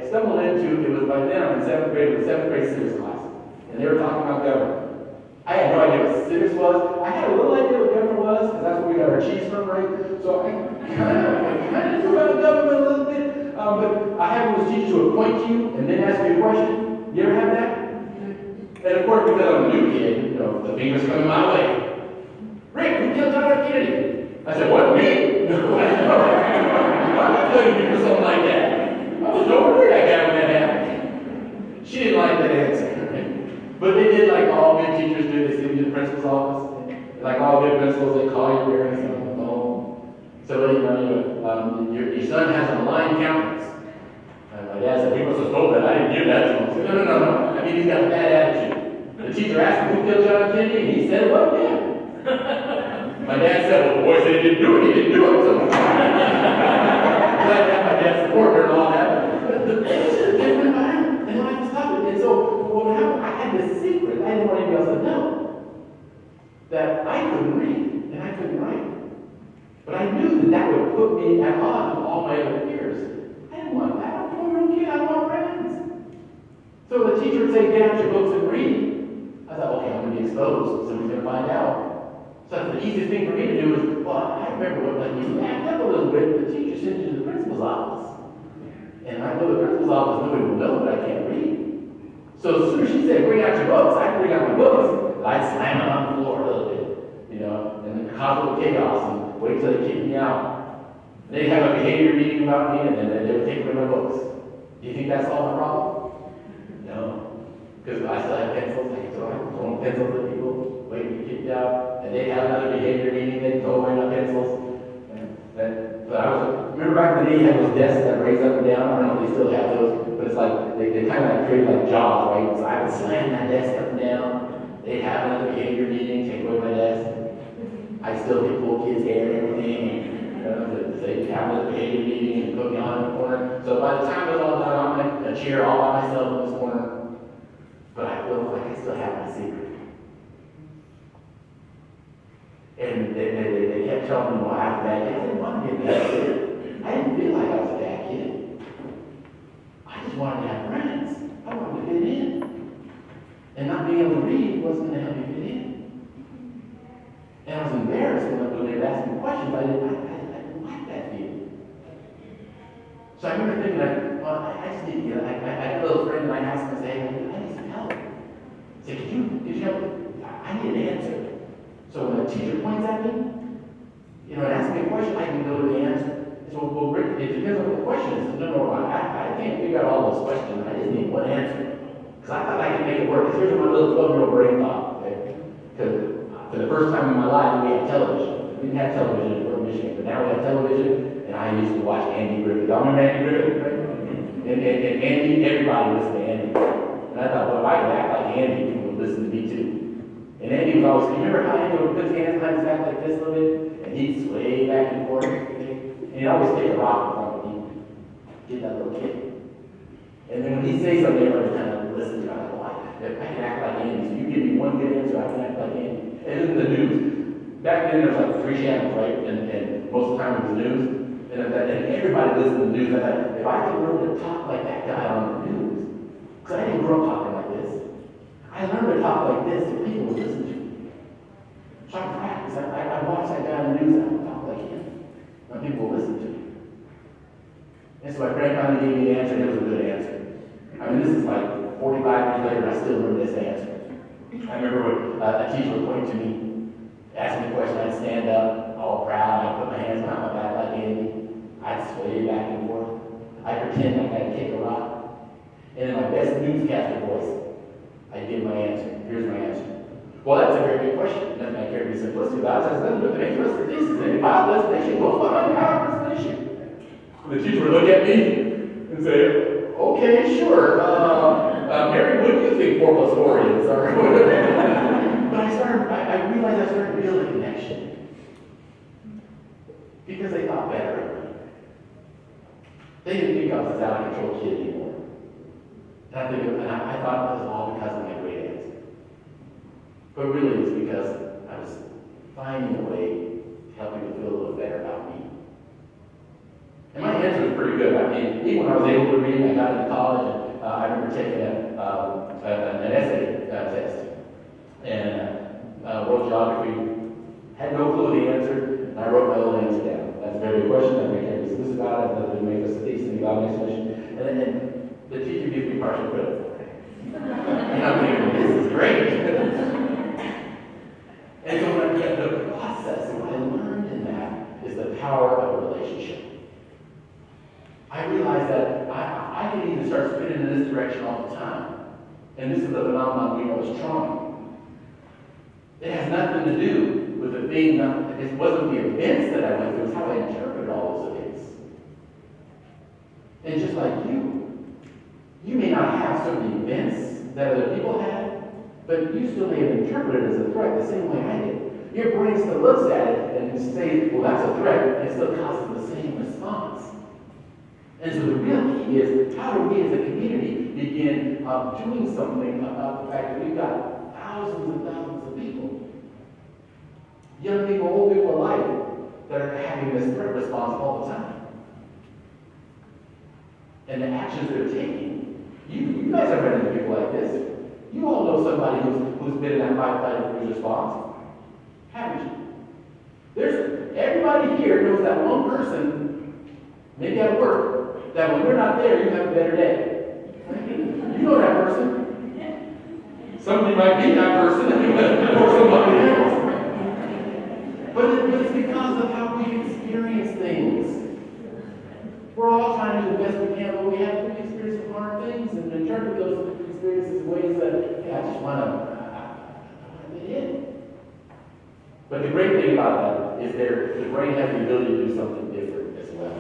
stumbled into, it was by then I'm in 7th grade, it was 7th grade civics class. And they were talking about government. I had no idea what civics was. I had a little idea what government was, because that's where we got our cheese from, right? So I kind of knew about government a little bit. But I had those teachers who would point to you and then ask you a question. You ever had that? And of course, because I'm a new kid, the fingers coming my way. Rick, who killed John F. Kennedy? I said, what, me? I'm not telling you for something like that. I was over that guy when that happened. She didn't like that answer. But they did like all good teachers do. They send you to the principal's office. Like all good principals, they call your parents on the phone. So your son has a malign countenance. And my dad said, he must have told that. I didn't give that to him. I said, no. I mean, he's got a bad attitude. The teacher asked him who killed John F. Kennedy, and he said it wasn't him. My dad said, well, the boy said he didn't do it. He didn't do it. So glad to have my dad's support there and all that. But the thing is a different environment, and life is tough. And so what happened, I had this secret. I didn't want anybody else to know that I couldn't read and I couldn't write. But I knew that would put me at odds with all my other peers. I didn't want that. I'm a 4-year-old kid. I want friends. So the teacher would say, get out your books and read. I thought, okay, I'm going to be exposed, so he's going to find out. So the easiest thing for me to do is well, I remember when you backed up a little bit, the teacher sent you to the principal's office. And I go to the principal's office, nobody will know that I can't read. So as soon as she said, bring out your books, I bring out my books. I slam them on the floor a little bit, and then cause a little chaos and wait till they kick me out. They'd have a behavior meeting about me, and then they would take away my books. Do you think that solved my problem? No. Because I still have pencils, I can throw pencils at people, wait to be kicked out, and they'd have another behavior meeting, they'd throw away my pencils. But remember back in the day, you had those desks that raised up and down. I don't know if they still have those, but it's like, they kind of like create like jaws, right? So I would slam that desk up and down. They'd have another behavior meeting, take away my desk. I'd still get little kids' hair and everything. They'd have another behavior meeting and put me on in the corner. So by the time it was all done, I'm in a chair all by myself in this corner. But I feel like I still have my secret. And they kept telling me, well, I was a bad kid. I didn't want to be a bad kid. I didn't feel like I was a bad kid. I just wanted to have friends. I wanted to fit in. And not being able to read wasn't going to help me fit in. And I was embarrassed when they were asking me questions. I didn't like that feeling. So I remember thinking, well, I just need to get, I had a little friend and I asked him, I said, hey, I need some help. I said, could you help me? I need an answer. So when a teacher points at me, and asks me a question, I can go to the answer. I said, well, Rick, it depends on what the question is. I said, no, I can't figure out all those questions. I just need one answer. Because I thought I could make it work. Because here's what my little 12-year-old brain thought. Okay? Because for the first time in my life, we had television. We didn't have television in Michigan, but now we have television, and I used to watch Andy Griffin. Y'all remember Andy Griffin, right? And Andy, everybody listened to Andy. And I thought, well, if I could act like Andy, people would listen to me too. And Andy was always, you remember how Andy would put his hands behind his back like this a little bit? And he'd sway back and forth. And he'd always take a rock in front of me. Get that little kid. And then when he'd say something, everybody kind of listen to it. I'm like, if I can act like Andy, so you give me one good answer, I can act like Andy. And then the news. Back then, there was like 3 channels, right? And most of the time it was news. And everybody listened to the news. I thought, if I could learn to talk like that guy on the news, because I didn't grow up talking like this. I learned to talk like this so people would listen to me. So I practiced. I watched that guy on the news and I would talk like him. And people would listen to me. And so my friend finally gave me the answer and it was a good answer. I mean, this is like 45 years later and I still remember this answer. I remember when a teacher would point to me, ask me a question, I'd stand up, all proud, I'd put my hands behind my back like Andy. I'd sway back and forth. I'd pretend like I'd kick a rock. And in my best newscaster voice, I'd give my answer. Here's my answer. Well, that's a very good question. That's my character simplicity. God says, doesn't look at any rest of thesis. Any Bible destination goes behind the Bible destination. The teacher would look at me and say, okay, sure. Mary, what do you think 4 + 4 is? Or whatever. But I realized I started to build a connection. Because they thought better of me. They didn't think I was this out of control kid anymore. And I thought it was all because of my great answer. But really it was because I was finding a way to help people feel a little better about me. And my answer was pretty good. I mean, even when I was able to read, I got into college, and I remember taking an essay test. And world geography, had no clue the answer, and I wrote my own answer down. That's a very good question. I make every specific about it. That make us a decent explanation. And then the teacher gives me partial credit for it. And I'm thinking, this is great. And so when I get the process, what I learned in that is the power of a relationship. I realized that I can even start spinning in this direction all the time. And this is the phenomenon we know as trauma. It has nothing to do with the thing, it wasn't the events that I went through, it's how I interpreted all those events. And just like you may not have some of the events that other people had, but you still may have interpreted it as a threat the same way I did. Your brain still looks at it and says, well, that's a threat, and it still causes the same response. And so the real key is, how do we as a community begin doing something about the fact that we've got thousands and thousands of people, young people, old people alike, that are having this threat response all the time. And the actions they're taking, you guys have run into people like this. You all know somebody who's been in that fight or freeze response, haven't you? Everybody here knows that one person, maybe at work, that when they're not there, you have a better day. You know that person. Somebody might be that person or somebody else. But it's because of how we experience things. We're all trying to do the best we can, but we have to experience some hard things and interpret those experiences in ways that, hey, I just want to fit in. But the great thing about that is the brain has the ability to do something different as well.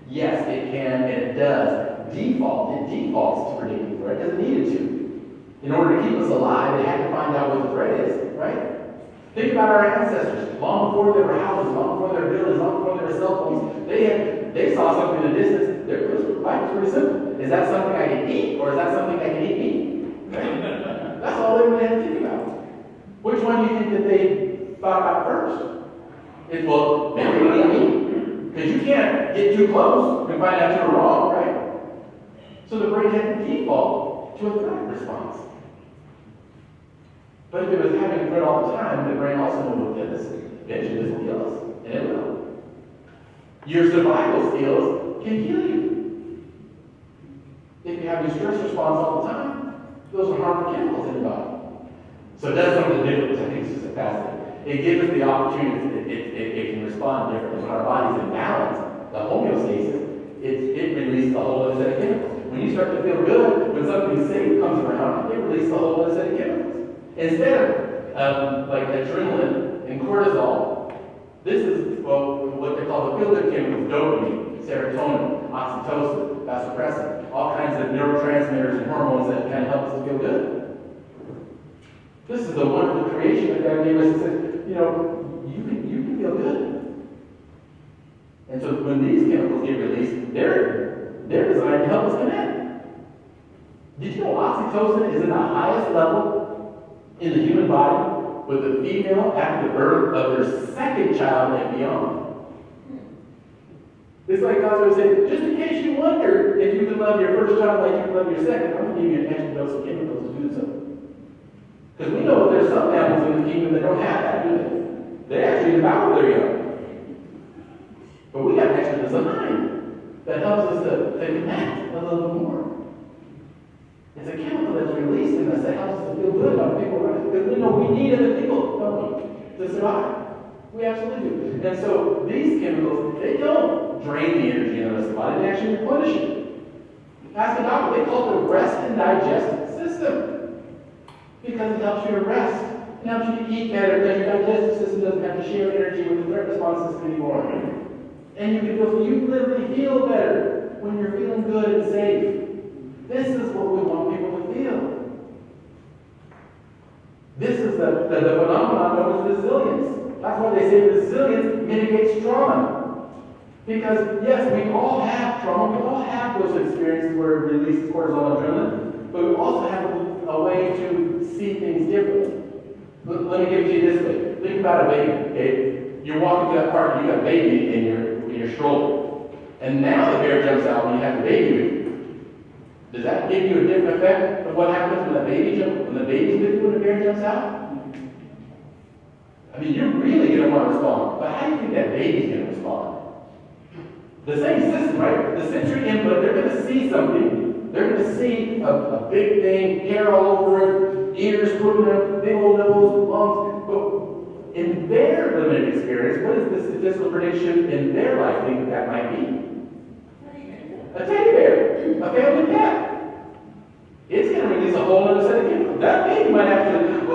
Yes, it can, and it does. It defaults to predicting the threat. It doesn't need it to. In order to keep us alive, they had to find out what the threat is, right? Think about our ancestors. Long before there were houses, long before there were buildings, long before there were cell phones, they saw something in the distance. Life was pretty simple. Is that something I can eat, or is that something I can eat me? Right? That's all they really had to think about. Which one do you think that they thought about first? It's, well, maybe we eat me. Because you can't get too close and find out you're wrong, right? So the brain had to default to a threat response. But if it was having a threat all the time, the brain also knows that this eventually this will kill us, and it will. Your survival skills can kill you. If you have a stress response all the time, those are harmful chemicals in your body. So it does something different, which I think is just a fascinating. It gives us the opportunity, it can respond differently. When our body's in balance, the homeostasis, it releases a whole other set of chemicals. When you start to feel good, when something safe comes around, it releases a whole other set of chemicals. Instead of like adrenaline and cortisol, this is what they call the feel-good chemicals: dopamine, serotonin, oxytocin, vasopressin, all kinds of neurotransmitters and hormones that kind of help us feel good. This is a wonderful creation that God gave us and said, you can feel good. And so when these chemicals get released, they're designed to help us connect. Did you know oxytocin is in the highest level in the human body with the female after the birth of their second child and beyond? It's like God's going to say, just in case you wonder if you can love your first child like you can love your second, I'm going to give you an extra dose of chemicals to do so. Because we know there's some animals in the kingdom that don't have that, do they? They actually devour their young. But we got an extra design that helps us to connect a little bit more. It's a chemical that's released in us that helps us to feel good about people around us. Because we know we need other people, don't we, to survive. We absolutely do. And so these chemicals, they don't drain the energy out of the body, they actually replenish it. Ask a doctor, they call it the rest and digest system. Because it helps you to rest. It helps you to eat better because your digestive system doesn't have to share energy with the threat response system anymore. And you literally feel better when you're feeling good and safe. This is what we want people to feel. This is the phenomenon known as resilience. That's why they say resilience mitigates trauma. Because, yes, we all have trauma. We all have those experiences where it releases cortisol and adrenaline. But we also have a way to see things differently. Let me give it to you this way. Think about a baby, okay? You're walking to that park and you got a baby in your stroller. And now the bear jumps out when you have the baby with you. Does that give you a different effect of what happens when the baby's with you when the bear jumps out? I mean, you're really going to want to respond. But how do you think that baby's going to respond? The same system, right? The sensory input, they're going to see something. They're going to see a big thing, hair all over it, ears putting up, big old nose, lungs. But in their limited experience, what is the statistical prediction in their life think that might be? A teddy bear, a family pet. It's going to release a whole other set of chemicals. That baby might actually,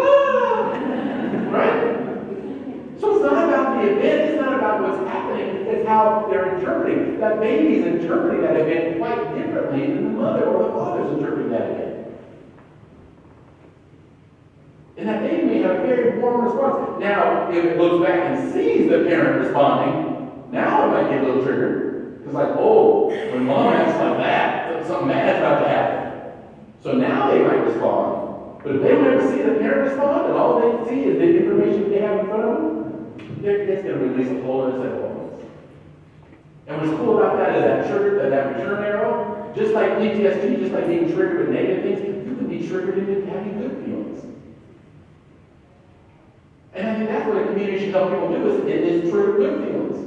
right? So it's not about the event, it's not about what's happening, it's how they're interpreting. That baby's interpreting that event quite differently than the mother or the father's interpreting that event. And that baby may have a very warm response. Now, if it looks back and sees the parent responding, now it might get a little triggered. It's like, oh, when mom acts like that, something bad's about to happen. So now they might respond. But if they don't ever see the parent respond, and all they see is the information they have in front of them, it's going to release a whole other set of hormones. And what's cool about that is that trigger, that return arrow, just like PTSD, just like being triggered with negative things, you can be triggered into having good feelings. And I think that's what it community should help people do is trigger good feelings.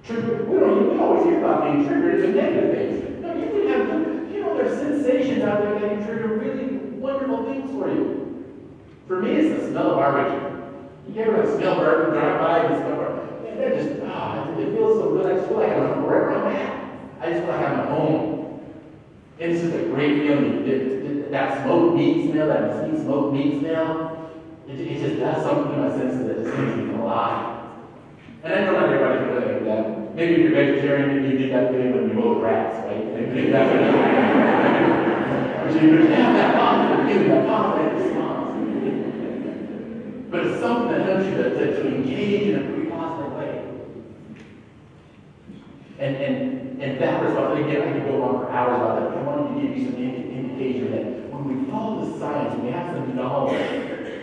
We always hear about being triggered as negative things. No, you can have good, there's sensations out there that can trigger really wonderful things for you. For me, it's the smell of barbecue. You ever smell barbecue, drive by and smell barbecue? That just, it feels so good. I just feel like I'm wherever I'm at. I just feel like I'm at home. And it's just a great feeling. That smoked meat smell, that mesquite smoked meat smell, it just does something to my senses that just makes me feel alive. And I know not everybody can really do that. Maybe if you're vegetarian, you get that feeling when you mow rats, right? Maybe that's what but you have that positive feeling, that positive response. But it's something that helps you to engage in a pretty positive way. And that response, again, I could go on for hours about that, but I wanted to give you some indication that when we follow the science, we have some knowledge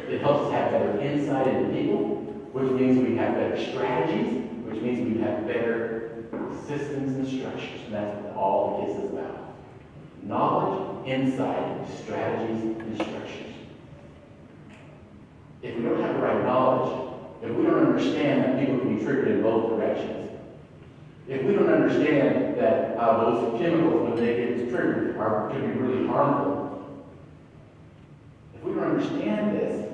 that helps us have better insight into people, which means we have better strategies, which means we have better systems and structures. And that's what all this is about. Knowledge, insight, strategies, and structures. If we don't have the right knowledge, if we don't understand that people can be triggered in both directions, if we don't understand that those chemicals, when they get triggered, can be really harmful, if we don't understand this,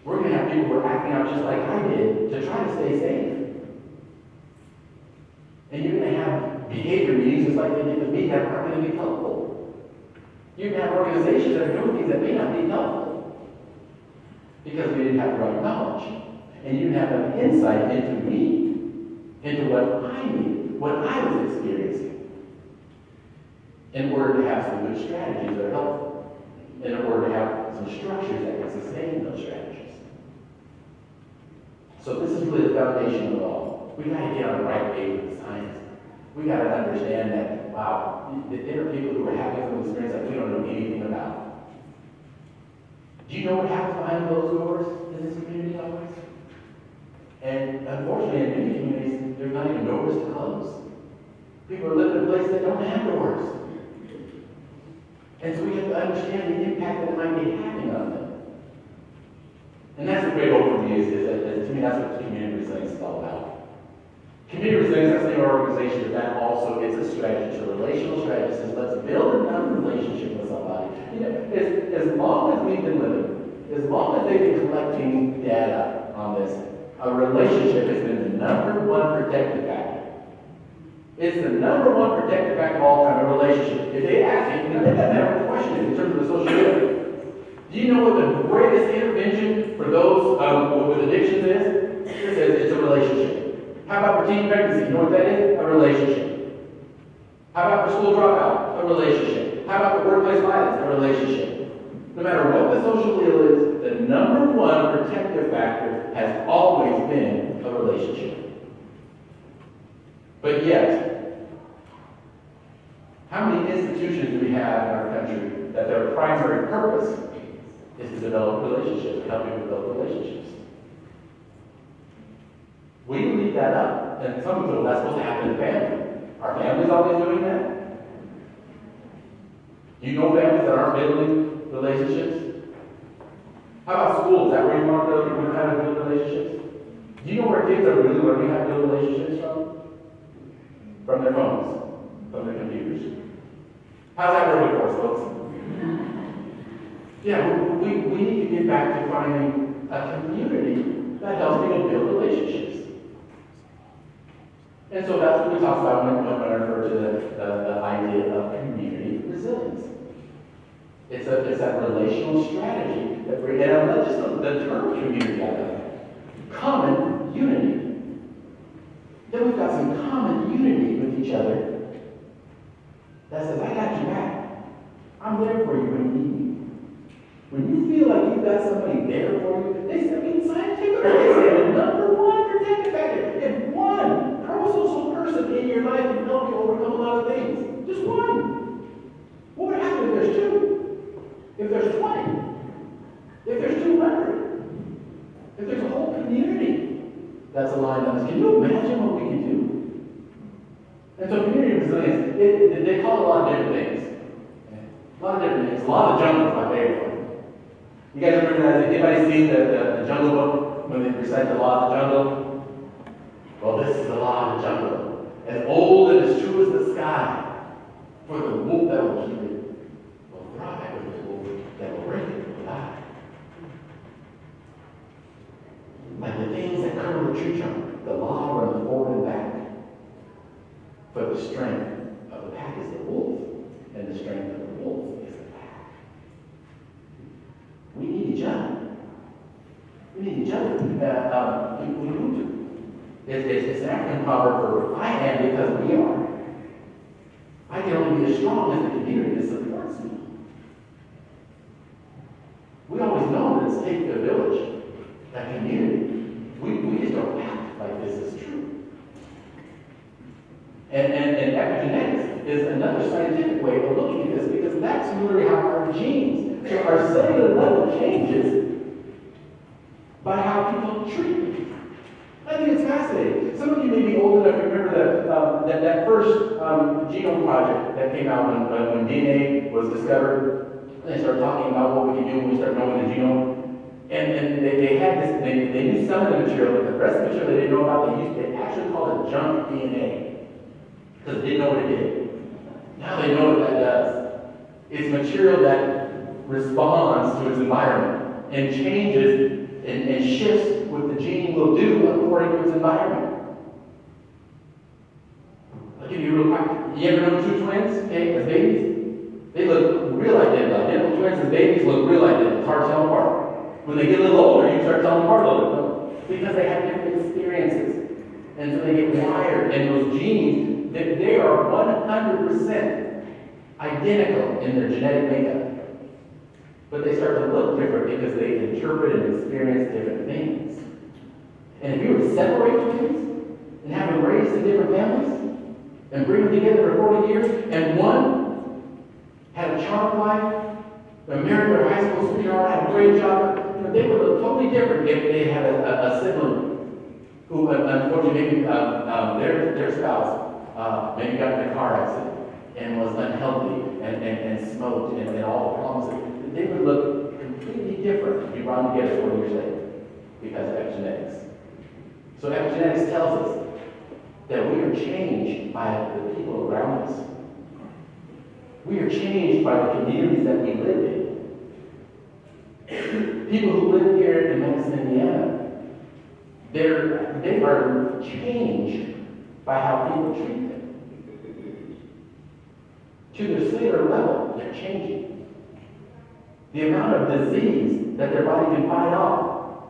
we're going to have people who are acting out just like I did to try to stay safe. And you're going to have behavior meetings just like they did with me that aren't going to be helpful. You're going to have organizations that are doing things that may not be helpful because we didn't have the right knowledge. And you didn't have enough insight into me, into what I needed, what I was experiencing, in order to have some good strategies that are helpful, in order to have some structures that can sustain those strategies. So this is really the foundation of it all. We got to get on the right page with the science. We got to understand that, wow, there are people who are having some experience that we don't know anything about. Do you know what happens behind closed doors in this community always? And unfortunately, in many communities, there's not even doors to close. People are living in places that don't have doors. And so we have to understand the impact that it might be having on them. And that's the great hope for me, is that to me, that's what community resilience is all about. Community resilience, that's the organization, that also is a strategy, it's a relational strategy. It says, let's build enough relationship with somebody. As long as we've been living, as long as they've been collecting data on this, a relationship has been the number one protective factor. It's the number one protective factor of all time, a relationship. If they ask you, they never question it in terms of the social media. Do you know what the greatest intervention for those with addictions is? It says it's a relationship. How about for teen pregnancy? You know what that is? A relationship. How about for school dropout? A relationship. How about for workplace violence? A relationship. No matter what the social ill is, the number one protective factor has always been a relationship. But yet, how many institutions do we have in our country that their primary purpose is to develop relationships, to help people develop relationships? We leave that up, and some people, that's supposed to happen in family. Are families always doing that? Do you know families that aren't building relationships? How about schools? Is that where you want to learn how to build relationships? Do you know where kids are really learning how to build relationships from? From their phones, from their computers. How's that working for us, folks? Yeah, we need to get back to finding a community that helps people build relationships. And so that's what we talk about when I refer to the idea of community resilience. It's that relational strategy that we're, and not just the term community out of that. Common unity. Then we've got some common unity with each other that says, I got your back. I'm there for you when you need me. When you feel like you've got somebody there for you, scientifically, they say the number one protective factor. If one pro-social person in your life can help you overcome a lot of things, just one. What would happen if there's two? If there's 20? If there's 200? If there's a whole community that's aligned on this? Can you imagine what we can do? And so community resilience, they call it a lot of different things. A lot of different things. A lot of jungle is my favorite one. You guys remember that? Has anybody seen the Jungle Book? when they recite the law of the jungle? Well, this is the law of the jungle. As old and as true as the sky. For the wolf that will keep it will thrive, and the wolf that will break it will die. Like the things that cover the tree trunk, the law runs forward and back. But the strength of the pack is the wolf, and the strength of the wolf is the pack. We need each other. We need each other. We need to. It's an African proverb for I am because we are. I can only be as strong as the community that supports me. We always know that it's take a village, a community. We just don't act like this is true. And epigenetics is another scientific way of looking at this because that's literally how our genes, so our cellular level changes by how people treat me. I think it's fascinating. Some of you may be old enough to remember that first genome project that came out when DNA was discovered. They started talking about what we can do when we start knowing the genome. And they had this, they knew some of the material, but the rest of the material they didn't know about. They actually called it junk DNA because they didn't know what it did. Now they know what that does. It's material that responds to its environment and changes and shifts what the gene will do according to its environment. I'll give you a real quick. You ever know two twins, okay, as babies? They look real identical. Identical twins as babies look real identical. It's hard to tell them apart. When they get a little older, you start telling them apart a little bit. Because they have different experiences. And so they get wired. And those genes, they are 100% identical in their genetic makeup. But they start to look different because they interpret and experience different things. And if you were to separate twins and have them raised in different families and bring them together for 40 years, and one had a charmed life, married their high school sweetheart, had a great job, they would look totally different if they had a sibling who, unfortunately, maybe their spouse maybe got in a car accident and was unhealthy and smoked and all the problems. They would look completely different if you brought them together 40 years later because of epigenetics. So epigenetics tells us that we are changed by the people around us. We are changed by the communities that we live in. People who live here in Madison, Indiana, they are changed by how people treat them. To their cellular level, they're changing. The amount of disease that their body can fight off,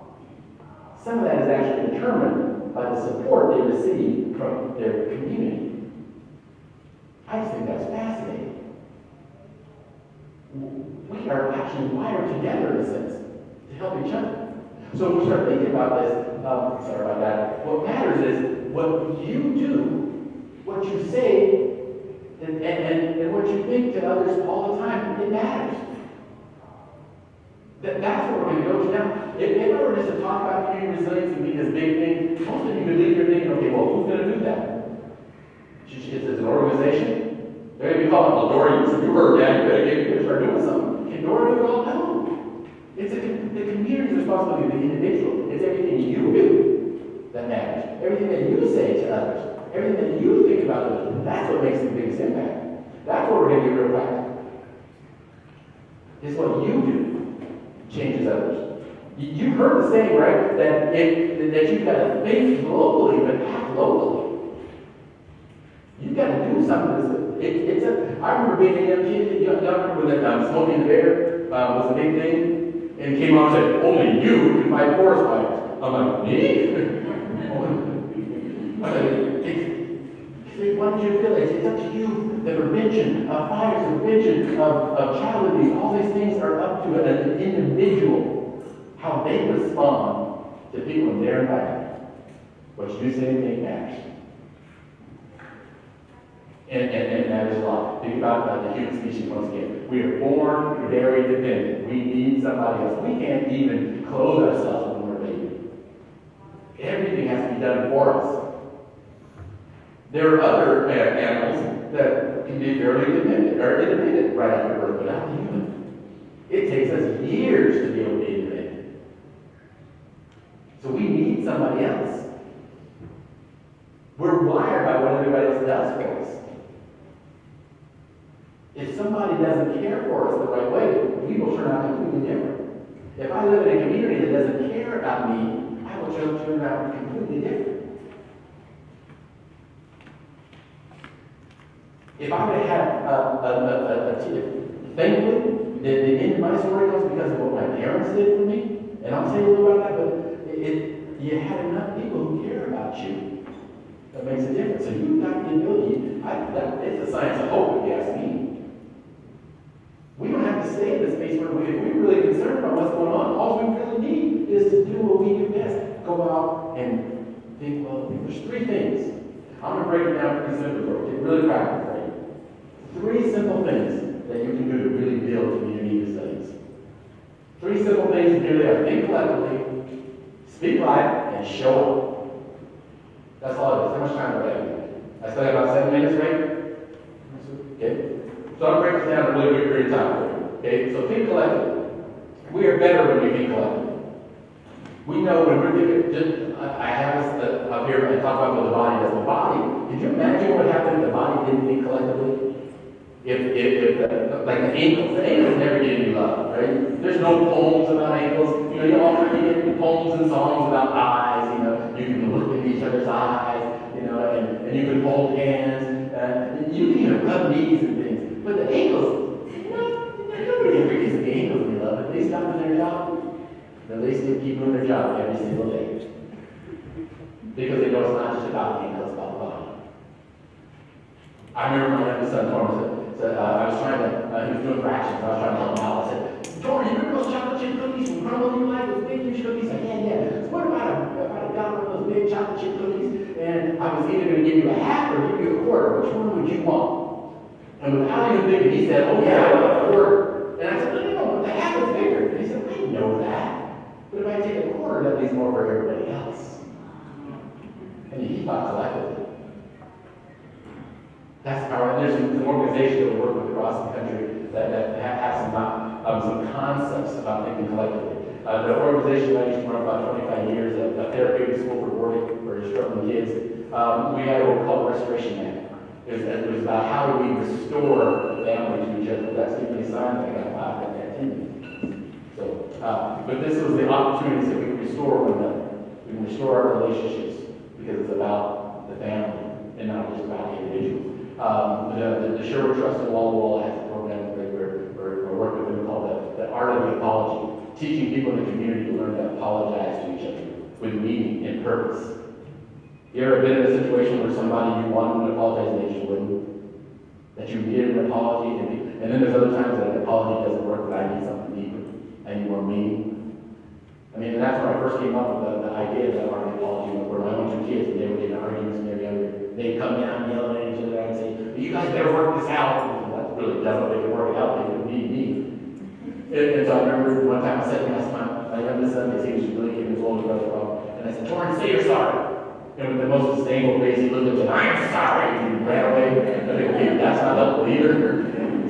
some of that is actually determined by the support they receive from their community. I just think that's fascinating. We are actually wired together in a sense to help each other. So when we start thinking about this, sorry about that, what matters is what you do, what you say, and what you think to others all the time. It matters. That's what we're going to go to now. If I were just to talk about community resilience and be this big thing, most of you would leave here thinking, okay, well, who's going to do that? It's an organization. They're going to be calling, well, Dora, you heard that, you better start doing something. Can Dora do it all? No. It's the community's responsibility of the individual. It's everything you do that matters. Everything that you say to others. Everything that you think about others. That's what makes the biggest impact. That's what we're going to get real practical. It's what you do changes others. You heard the saying, right? That you've got to think globally but act locally. You've got to do something. I remember being a young kid, young when that Smokey and the Bear was a big thing, and came on and said, only you can fight forest fires. I'm like, me? Why don't you feel it? It's up to you. The prevention of fires, the prevention of child abuse, all these things are up to an individual, how they respond to people in their environment. What you say and think matters. And matters a lot. Think about the human species once again. We are born very dependent. We need somebody else. We can't even clothe ourselves when we're a baby. Everything has to be done for us. There are other animals that can be fairly dependent or independent right after birth, but not the human. It takes us years to be able to be independent. So we need somebody else. We're wired by what everybody else does for us. If somebody doesn't care for us the right way, we will turn out completely different. If I live in a community that doesn't care about me, I will turn out completely different. If I would have thankfully, the end of my story comes because of what my parents did for me, and I'll tell you a little about that, but you had enough people who care about you. That makes a difference. So you've got the ability, it's a science of hope, if you ask me. We don't have to stay in the space where if we're really concerned about what's going on, all we really need is to do what we do best. Go out and think, well, there's three things. I'm going to break it down pretty simply for you. Get really practical for you. Three simple things that you can do to really build community studies. Three simple things to do there. Think collectively, speak life, and show up. That's all it is. How much time do I have? I still have about 7 minutes, right? Okay. So I'll break this down in a really good period of time for you. Okay? So think collectively. We are better when we think collectively. We know when we're thinking, I have this up here, I talk about what the body does. The body, could you imagine what happened if the body didn't think collectively? Like the ankles never get any love, right? There's no poems about ankles. You all kind of get poems and songs about eyes, you can look in each other's eyes, and you can hold hands, you can even rub knees and things. But the ankles, nobody ever gets the ankles any love. If they stop in their job, then they still keep doing their job every single day. Because they know it's not just about the ankle, it's about the body. I remember my youngest son, Torrance, said, I was trying to, he was doing fractions, I was trying to help him out. I said, Torrance, you remember those chocolate chip cookies from Crumble you like, those big huge cookies? I said, yeah. So what if I got one of those big chocolate chip cookies, and I was either going to give you a half or give you a quarter? Which one would you want? And without even thinking, he said, oh yeah, I want a quarter. And I said, no, the half is bigger. And he said, I know that. But if I take a quarter, that leaves more for everybody else. And he thought collectively. That's the power. And there's an organization that we work with across the country that have some concepts about thinking collectively. The organization I used to run about 25 years, a therapeutic school for boarding for struggling kids, we had what we call the Restoration Act. It was about how do we restore the family to each other. That's simply a sign that I got 5 and 10 minutes. So, but this was the opportunities that we can restore one another. We can restore our relationships because it's about the family and not just about the individuals. The Sherwood Trust and Wall to Wall has a program where we're working with them called the Art of the Apology, teaching people in the community to learn to apologize to each other with meaning and purpose. You ever been in a situation where somebody you wanted to apologize and they just wouldn't? That you needed an apology, and then there's other times that an apology doesn't work, but I need something deeper. I need more meaning. I mean, and that's when I first came up with the idea of that art of the apology, where my own 2 kids, when they would get in arguments and every other, they'd come down yelling at each other and say, you guys better work this out. And that's really dumb. They could work it out, they would need me. And so I remember one time I said to my youngest son, because he was really giving his older brother a problem, and I said, Torrance, say you're sorry. And with the most disdainful face, he looked at me, I'm sorry, and he ran away. I think, okay, that's not helpful either.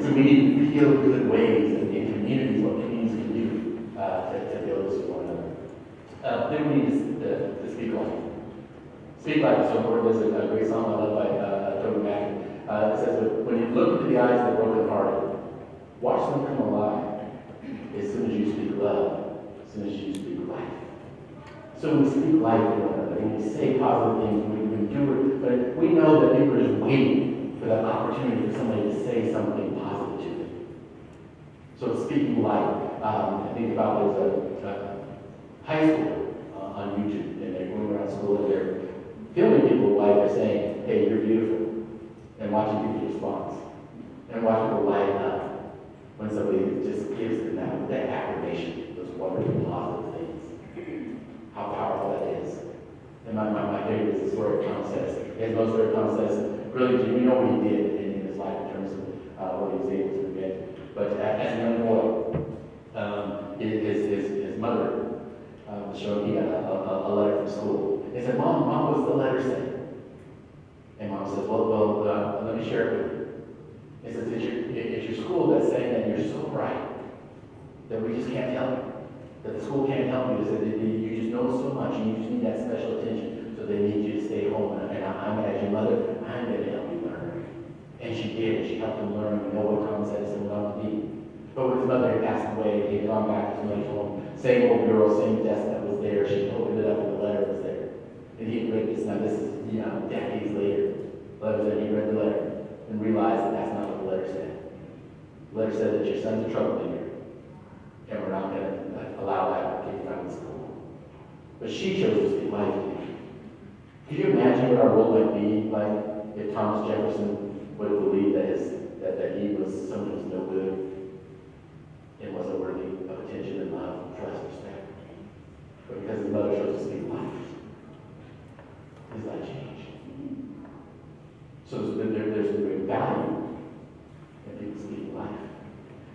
So we need real good ways in communities, what communities can do to build this with one another. Then we need to speak life. Speak life is so important. There's a great song I love by Toby Mac. It says, when you look into the eyes of the brokenhearted, watch them come alive as soon as you speak love, as soon as you speak life. So we speak life to one another, and we say positive things, we do it, but we know that people are just waiting for that opportunity for somebody to say something positive to them. So speaking life, I think about there's a high school on YouTube, and they're going around school and they're filming people while they're saying, hey, you're beautiful, and watching people's response, and watching people light up when somebody just gives them that affirmation, those wonderful positive things. How powerful that is. And my favorite is the story of Thomas Edison. His most story of Thomas Edison, really, we know what he did in his life in terms of what he was able to invent. But as a young boy, his mother was showing he got a letter from school. He said, Mom, what's the letter say? And Mom said, well, let me share it with you. He says, it's your school that's saying that you're so bright that we just can't tell you. that the school can't help you. They said, you just know so much, and you just need that special attention, so they need you to stay home. And I'm, as your mother, I'm going to help you learn. And she did. She helped him learn and know what Thomas Edison went on to be. But when his mother had passed away, he had gone back to his mother's home. Same old girl, same desk that was there. She opened it up and the letter was there. And he had read this. Now this is, decades later. Letter said he read the letter and realized that that's not what the letter said. The letter said that your son's a troublemaker, and we're not going to allow that to get out of school. But she chose to speak life to me. Could you imagine what our world might be like if Thomas Jefferson would have believed that he was someone who was no good and wasn't worthy of attention and love, trust, respect? But because his mother chose to speak life, his life changed. So there's a great value in people speaking life.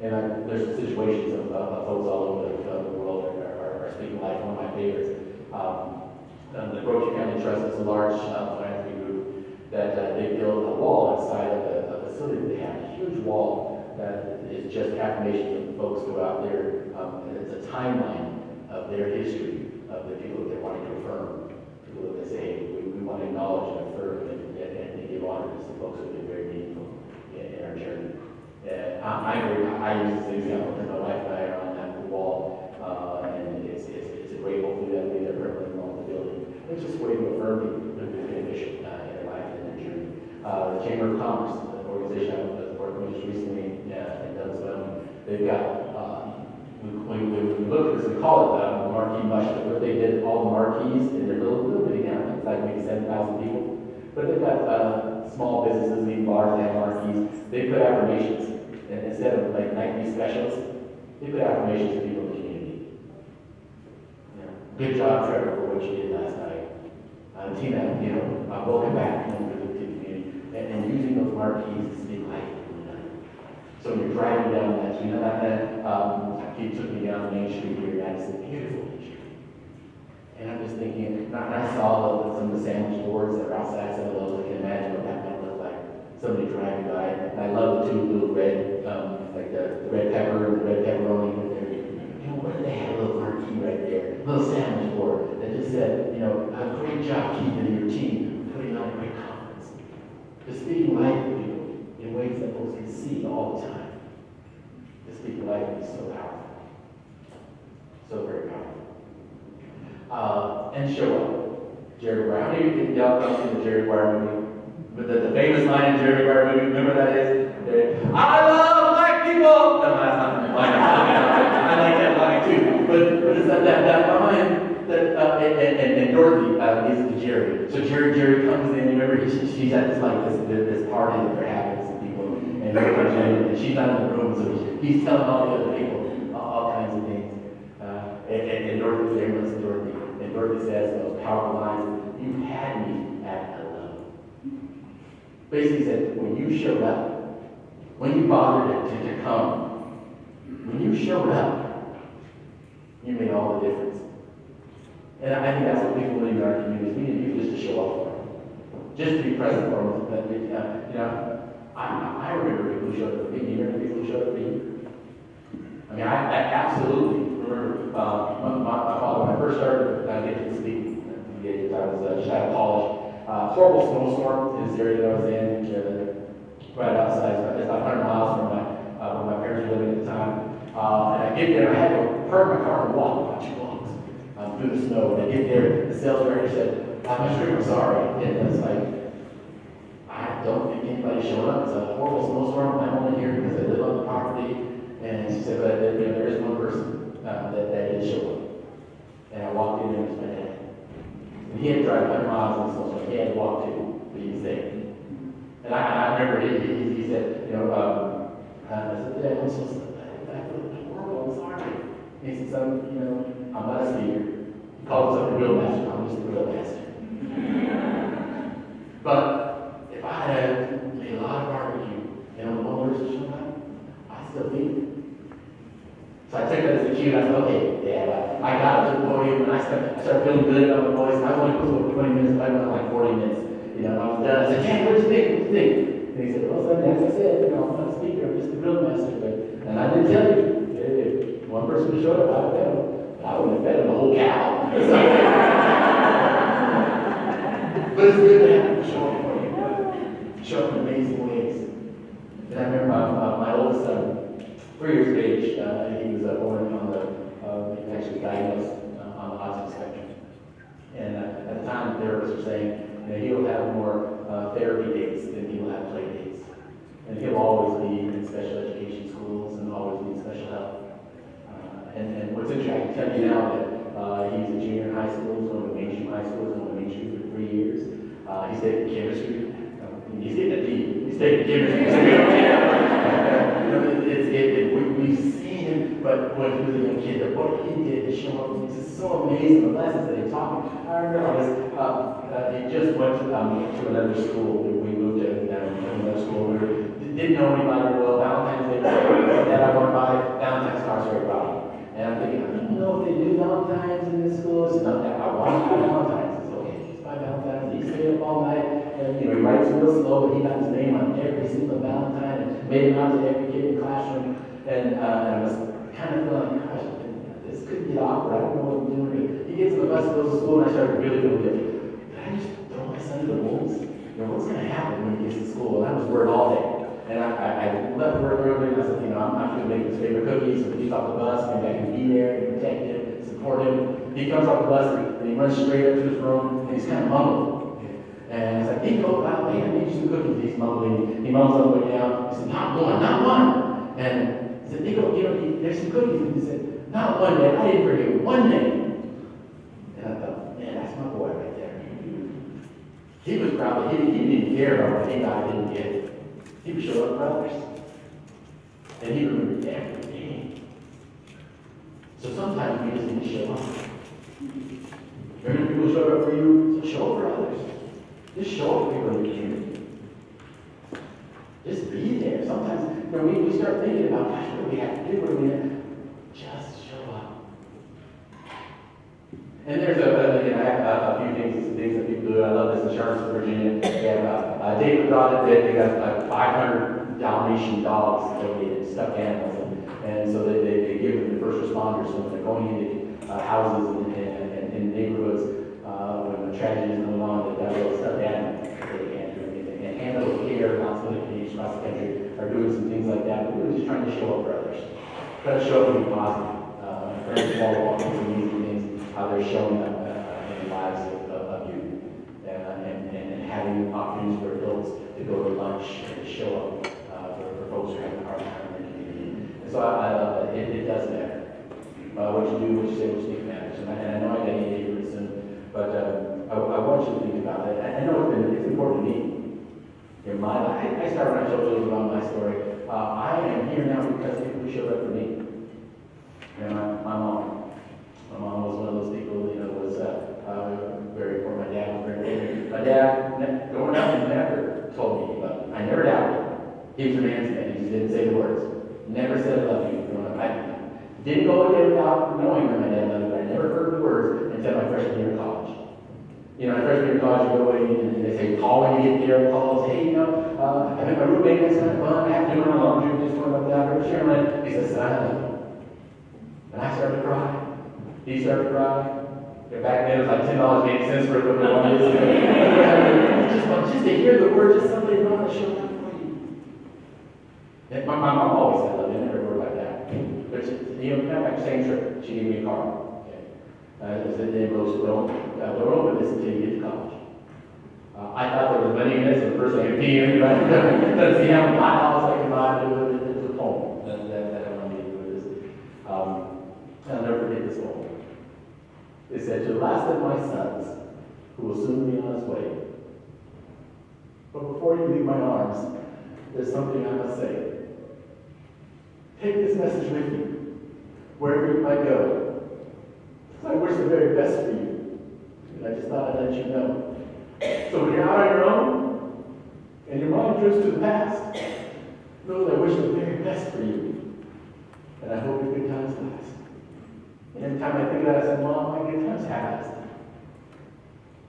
And there's situations of folks all over the world that are speaking life. One of my favorites, the Griffin Family Trust is a large philanthropy group that they built a wall inside of a facility. They have a huge wall that is just affirmations of folks who go out there, and it's a timeline of their history, of the people that they want to confirm, people that they say, hey, we want to acknowledge and affirm and give honor to some folks who have been very meaningful in our journey. I use this example because my wife and I are on that wall, and it's a great hopefully that we are permanently on the building. It's just a way to affirm people who've been beneficial in their life and their journey. The Chamber of Commerce, an organization I was working with just recently in Douglasville, they've got, when we look at this, we call it the marquee mush, but what they did, all the marquees in their little bitty town, it's like maybe 7,000 people, but they've got small businesses, even bars that have marquees, they put affirmations. And instead of like nightly specials, they put affirmations to people in the community. Good job, Trevor, for what you did last night. Tina, welcome back to the community. And using those marquees to speak life. So when you're driving down that, he took me down Main Street here, and it's a beautiful Main Street. And I'm just thinking, and I saw some of the sandwich boards that are outside some of those. I can imagine what that might look like. Somebody driving by, and I love the two little red, like the red pepper and the red pepperoni with their, what if they had a little marquee right there, a little sandwich board that just said, a great job keeping your team, putting on a great conference. Just speaking life to people in ways that folks can see all the time. Just speaking life is so powerful. So very powerful. And show up. Jerry Maguire. How many of you y'all seen the Jerry Maguire movie? But the famous line in Jerry Maguire movie, remember that is? I love black people! No, that's not the line. I like that line too. But it's that line that, and Dorothy is to Jerry. So Jerry comes in, remember, she's at this party that they're having with some people, and she's not in the room, so he's telling all the other people all kinds of things. And Dorothy's there, listen to Dorothy. And Dorothy says those powerful lines, you had me at hello. Basically said, when you showed up, when you bothered to come, when you showed up, you made all the difference. And I think that's what people need in our communities. We need people just to show up for them. Just to be present for them. I remember people who showed up for me. Do you remember people who showed up for you? I mean, I absolutely remember my father, when I first started getting to speak, I was just out of college. Horrible snowstorm in this area that I was in, right outside. It's about 100 miles from where my parents were living at the time. And I get there, and I had to park my car and walk about 2 blocks through the snow. And I get there, the sales director said, I'm sorry. And it's like, I don't think anybody showed up. It's a horrible snowstorm. I'm only here because I live on the property. And she said, but there is one person that did show up. And I walked in there and it was my dad. And he had to drive 100 miles in the snowstorm. He had to walk too, but he was there. And I remember he said, I said, Dad, I'm so sorry. I feel horrible. I'm sorry. And he said, son, I'm not a speaker. He called himself a real master. I'm just a real master. But if I had made a lot of barbecue and only one person showed up, I still think it. So I took that as a cue, and I said, okay, Dad, I got up to the podium, and I started feeling good about my voice. I wanted to go for 20 minutes, but I went like 40 minutes. And I was done. I said, Dad, what do you think? What do you think? And he said, well, son, as I said, I'm not a speaker, I'm just a drill master. And I didn't tell you, if one person showed up, I don't know. I wouldn't have fed him the whole cow. But it's good to have people show up for you. Show up in amazing ways. And I remember my oldest son, 3 years of age, he was born on the, actually diagnosed on the autism spectrum. And at the time, the therapists were saying, he'll have more therapy dates than he will have play dates. And he'll always be in special education schools and always need special help. And what's interesting, I can tell you now that he's a junior in high school, he's going to mainstream high school, he's going to mainstream for 3 years. He's taking chemistry. He's getting a D. He's taking chemistry. We've seen him, but when he was a young kid, what he did to show up, it's just so amazing, the lessons that he taught me. I remember he just went to another school. We moved to another school. Didn't know anybody well. Valentine's Day, and I went by Valentine's cards very proud. And I'm thinking, I don't know if they do Valentine's in this school. It's not that I want to buy Valentine's. It's okay, just buy Valentine's. He stayed up all night. And, he writes real slow, but he got his name on every single Valentine and made it out to every kid in the classroom. And I was kind of feeling like, gosh, this could get awkward. I don't know what I'm doing. He gets on the bus, goes to school, and I started really feeling guilty. Did I just throw my son to the wolves? What's going to happen when he gets to school? And I was worried all day. And I left work early, and I said, I'm not going to make his favorite cookies. So he's off the bus, maybe I can be there and protect him, support him. He comes off the bus, and he runs straight up to his room, and he's kind of mumbling. And I was like, Nico, wow, man, I made you some cookies. He's mumbling. He mumbles on the way down. He said, not one. And I said, Nico, there's some cookies. And he said, not one, Dad. I didn't forget one name. And I thought, man, that's my boy right there. He was proud. He didn't care about what he got, didn't get it. He would show up for others. And he remembered every name. So sometimes we just need to show up. Remember people showed up for you, so show up for others. Just show up for people in the community. Just be there. Sometimes we start thinking about, gosh, what do we have to do? What do we have to do? Just show up. And there's I have a few things that people do. I love this insurance in Virginia. They have David got it. They got 500 Dalmatian dogs donated, stuffed animals, and so they give them to first responders when they're going into houses and in neighborhoods when the tragedy is going on. They've got a little stuffed animal that they can't do anything. And Handle Care, lots of other communities across the country are doing some things like that. But we're just trying to show up for others. Try to show up and be positive. Very small walks and easy things, how they're showing up in the lives of youth. And having opportunities for adults to go to lunch and to show up for folks who are having a hard time in their community. And so I love that. It does matter. What you do, what you say, what you think matters. And I know I got to get pretty soon, but I want you to think about it. I know it's important to me. In my life, I started when I told you about my story. I am here now because people showed up for me. And my mom was one of those people, was very important. My dad was very important. My dad, growing up, never told me about it. I never doubted him. He was a man's man. He just didn't say the words. Never said I love you growing up. I didn't go a day without knowing that my dad loved me, but I never heard the words until my freshman year of college. My freshman year of college, you go away and they say, call when you get there, call, say, hey, I met my roommate, that's kind of fun. I have to do my laundry, just one about that. Or Sharon, he says, I love you. And I started to cry. He started to cry. Back then it was like $10.80 for a couple of months. Just to hear the words, just somebody around to show up for you. And my mom always said, I love you, never worry about that. But matter of same trip, she gave me a car. They goes, don't open this until you get to college. I thought there was money in this, and the first thing I pee in, right? Doesn't see how many $5 I can buy to do it. It's a poem that I want to do this. I'll never forget this poem. It said, to the last of my sons, who will soon be on his way. But before you leave my arms, there's something I must say. Take this message with you, wherever you might go. I wish the very best for you, and I just thought I'd let you know. So when you're out on your own, and your mind drifts to the past, know that I wish the very best for you, and I hope your good times last. And every time I think of that, I said, Mom, my good times have lasted.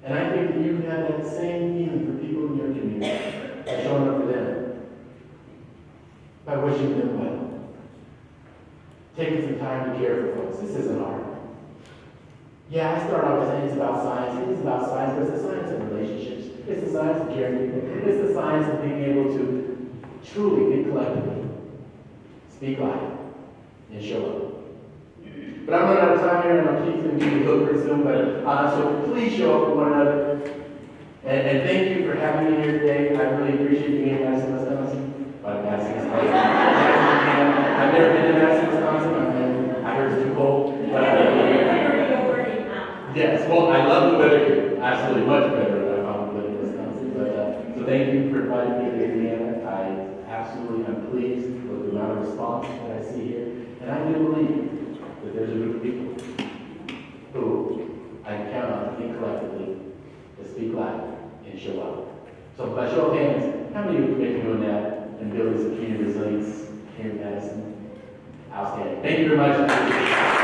And I think that you have that same feeling for people in your community, by showing up for them, by wishing them well. Taking some time to care for folks. This isn't hard. Yeah, I started off saying it's about science. It is about science, but it's the science of relationships. It's the science of caring people. It's the science of being able to truly think collectively, speak life, and show up. But I'm running out of time here, and I'm pleased to be hooked pretty soon. But so please show up for one another. And thank you for having me here today. I really appreciate you being in Madison, Wisconsin. Madison, Wisconsin. I've never been to Madison, Wisconsin. I heard it's too cold. Yes, well, I love the weather here. Absolutely, much better than I found the weather in Wisconsin. So thank you for inviting me to Indiana. I absolutely am pleased with the amount of response that I see here. And I do believe that there's a group of people who I can count on to think collectively, to speak life, and show up. So by show of hands, how many of you commit to doing that and building some community resilience here in Madison? Outstanding. Thank you very much.